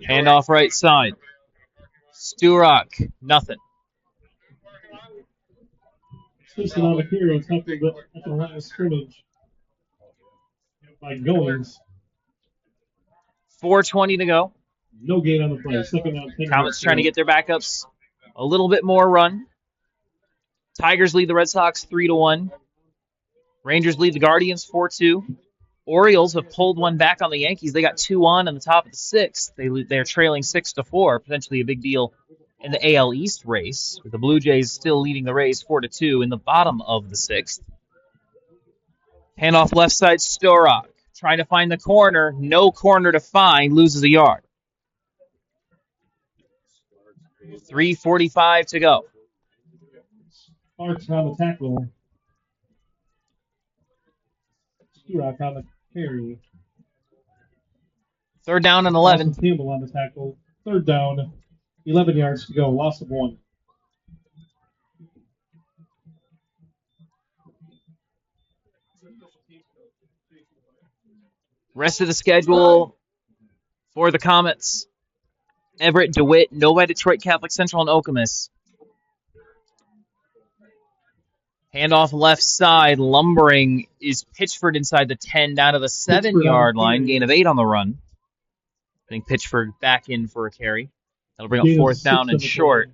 Handoff right side. Sturock, nothing. Simpson on the carry, tackled at the line of scrimmage by Goings. 4:20 to go. No gain on the play. Second down. Comets trying to get their backups a little bit more run. Tigers lead the Red Sox 3-1. Rangers lead the Guardians 4-2. Orioles have pulled one back on the Yankees. They got 2 on the top of the 6th. They're trailing 6-4, potentially a big deal in the AL East race, with the Blue Jays still leading the race 4-2 in the bottom of the 6th. Handoff left side, Sturock trying to find the corner. No corner to find. Loses a yard. 3:45 to go. Sparks on the tackle. Sturock on the carry. Third down and 11. Campbell on the tackle. Third down, 11 yards to go. Loss of 1. Rest of the schedule for the Comets. Everett, DeWitt, Novi, Detroit Catholic Central, and Okemos. Handoff left side. Lumbering is Pitchford inside the 10 down to the 7-yard line. Gain of 8 on the run. I think Pitchford back in for a carry. That'll bring up fourth down and short.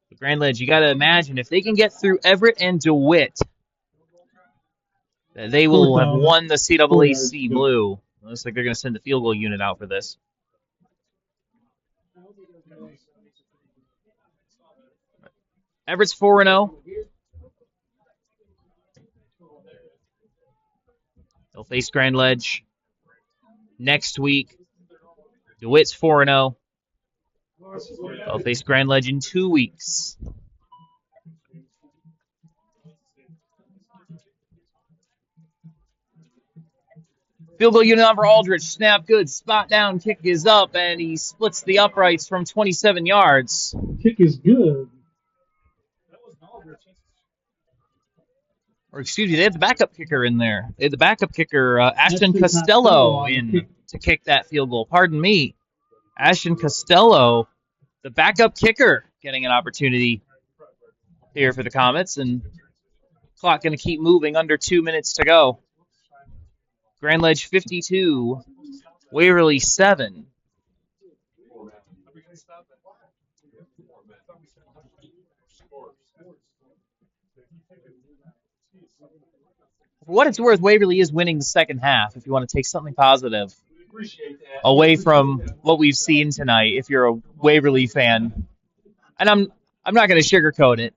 But Grand Ledge, you got to imagine if they can get through Everett and DeWitt, they will have won the CAAC Blue. It looks like they're going to send the field goal unit out for this. Everett's 4-0. They'll face Grand Ledge next week. DeWitt's 4-0. They'll face Grand Ledge in 2 weeks. Field goal unit on for Aldrich. Snap good. Spot down. Kick is up, and he splits the uprights from 27 yards. Kick is good. Or excuse me, they had the backup kicker in there. They had the backup kicker, Ashton Costello, in to kick that field goal. Pardon me. Ashton Costello, the backup kicker, getting an opportunity here for the Comets. And clock going to keep moving. Under 2 minutes to go. Grand Ledge 52, Waverly 7. For what it's worth, Waverly is winning the second half, if you want to take something positive away from what we've seen tonight, if you're a Waverly fan. And I'm not going to sugarcoat it.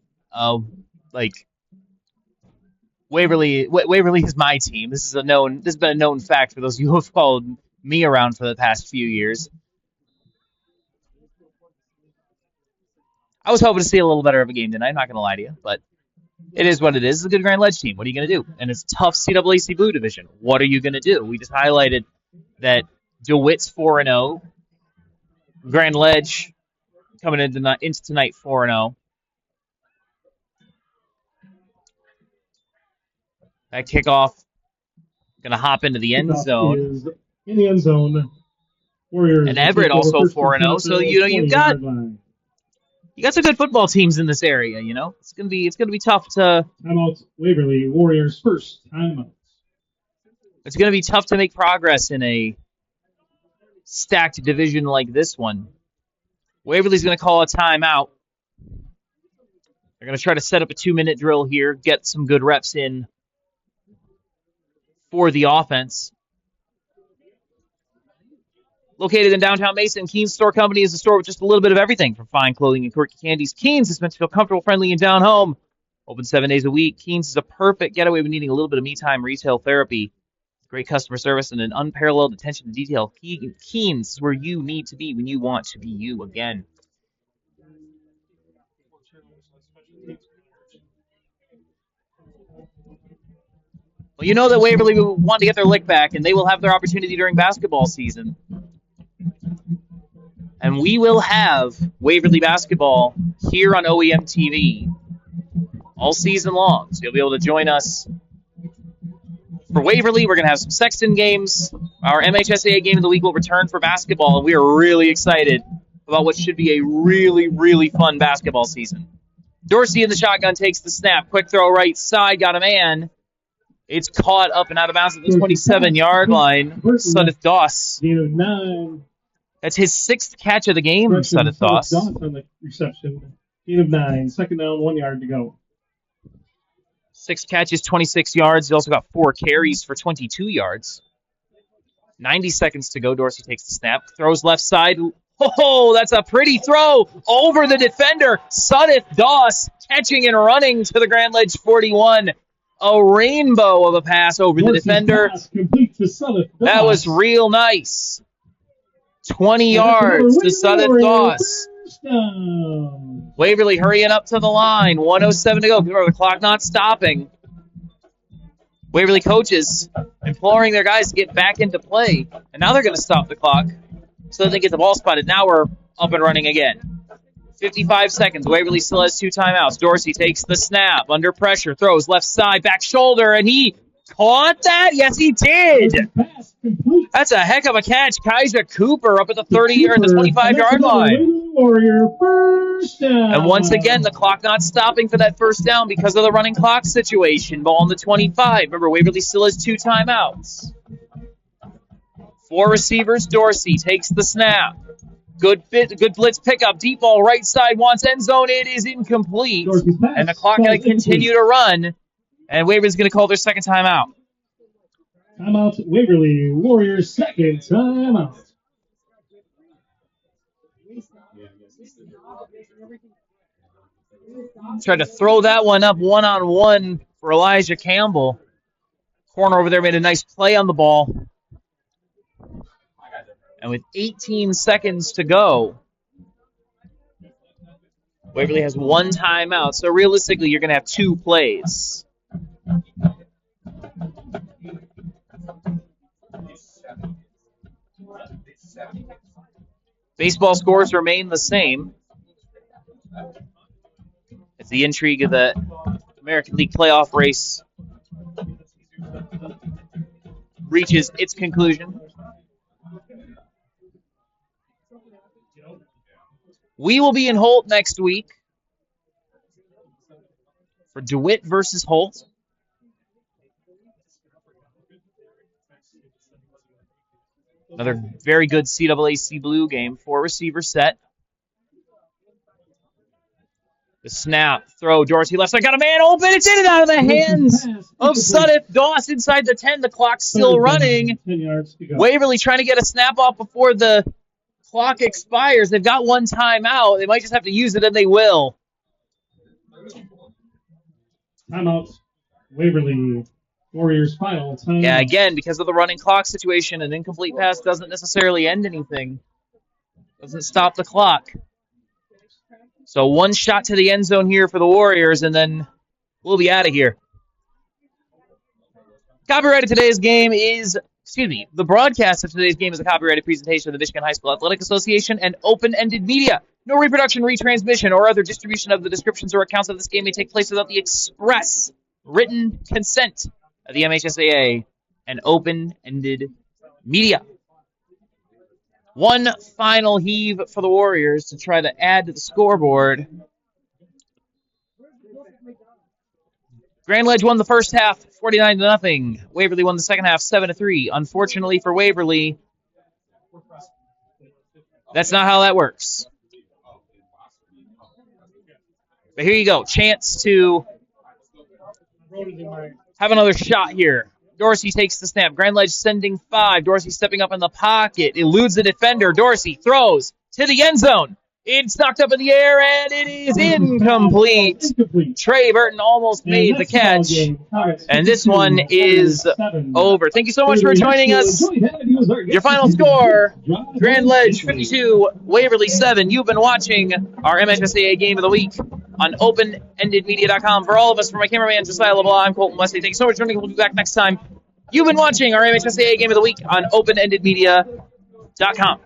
Waverly is my team. This has been a known fact for those of you who have followed me around for the past few years. I was hoping to see a little better of a game tonight, I'm not going to lie to you, but it is what it is. It's a good Grand Ledge team. What are you going to do? And it's a tough CAAC Blue division. What are you going to do? We just highlighted that DeWitt's 4-0. Grand Ledge coming into tonight 4-0. That kickoff going to hop into the end zone. In the end zone. Warriors. And Everett also 4-0. So you've got some good football teams in this area. It's gonna be tough to. Timeout. Waverly Warriors first timeout. It's gonna be tough to make progress in a stacked division like this one. Waverly's gonna call a timeout. They're gonna try to set up a 2-minute drill here, get some good reps in for the offense. Located in downtown Mason, Keen's Store Company is a store with just a little bit of everything, from fine clothing and quirky candies. Keen's is meant to feel comfortable, friendly, and down home. Open 7 days a week. Keen's is a perfect getaway when needing a little bit of me-time retail therapy. Great customer service and an unparalleled attention to detail. Keen's is where you need to be when you want to be you again. Well, you know that Waverly will want to get their lick back, and they will have their opportunity during basketball season. And we will have Waverly basketball here on OEM TV all season long. So you'll be able to join us for Waverly. We're going to have some Sexton games. Our MHSAA game of the week will return for basketball, and we are really excited about what should be a really, really fun basketball season. Dorsey in the shotgun takes the snap. Quick throw right side. Got a man. It's caught up and out of bounds at the 27-yard line. Sudeth Doss. That's his 6th catch of the game, Sudeth Doss. On the reception. Gain of 9. Second down, 1 yard to go. 6 catches, 26 yards. He also got 4 carries for 22 yards. 90 seconds to go. Dorsey takes the snap. Throws left side. Oh, that's a pretty throw over the defender. Sudeth Doss catching and running to the Grand Ledge 41. A rainbow of a pass over the defender. That was real nice. 20 yards to Sudeth Doss. Waverly hurrying up to the line. 1:07 to go. The clock not stopping. Waverly coaches imploring their guys to get back into play. And now they're going to stop the clock so that they get the ball spotted. Now we're up and running again. 55 seconds. Waverly still has 2 timeouts. Dorsey takes the snap. Under pressure. Throws left side. Back shoulder. And he caught that? Yes, he did. That's a heck of a catch. Kaiser Cooper up at the 30 or the 25-yard line. And once again, the clock not stopping for that first down because of the running clock situation. Ball on the 25. Remember, Waverly still has 2 timeouts. 4 receivers. Dorsey takes the snap. Good blitz pickup. Deep ball right side. Wants end zone. It is incomplete. And the clock going to continue to run. And Waverly's going to call their second timeout. Timeout, Waverly Warriors, second timeout. Tried to throw that one up one-on-one for Elijah Campbell. Corner over there made a nice play on the ball. And with 18 seconds to go, Waverly has 1 timeout. So realistically, you're going to have 2 plays. Baseball scores remain the same. It's the intrigue of the American League playoff race reaches its conclusion. We will be in Holt next week for DeWitt versus Holt. Another very good CAAC Blue game. 4 receiver set. The snap, throw, Dorsey left side, got a man open. It's in and out of the hands of Sudeth Doss inside the 10. The clock's still running. Waverly trying to get a snap off before the clock expires. They've got 1 timeout. They might just have to use it, and they will. Timeout, Waverly Warriors final time. Yeah, again, because of the running clock situation, an incomplete pass doesn't necessarily end anything. Doesn't stop the clock. So 1 shot to the end zone here for the Warriors, and then we'll be out of here. Copyrighted today's game is, the broadcast of today's game is a copyrighted presentation of the Michigan High School Athletic Association and open-ended media. No reproduction, retransmission, or other distribution of the descriptions or accounts of this game may take place without the express written consent of the MHSAA and open-ended media. 1 final heave for the Warriors to try to add to the scoreboard. Grand Ledge won the first half 49-0. Waverly won the second half 7-3. Unfortunately for Waverly, that's not how that works. But here you go. Chance to have another shot here. Dorsey takes the snap. Grand Ledge sending 5. Dorsey stepping up in the pocket. Eludes the defender. Dorsey throws to the end zone. It's knocked up in the air, and it is incomplete. Trey Burton almost made the catch, and this one is over. Thank you so much for joining us. Your final score, Grand Ledge 52, Waverly 7. You've been watching our MHSAA Game of the Week on OpenEndedMedia.com. For all of us, from my cameraman, Josiah LeBlanc, I'm Colton Wesley. Thank you so much for joining us. We'll be back next time. You've been watching our MHSAA Game of the Week on OpenEndedMedia.com.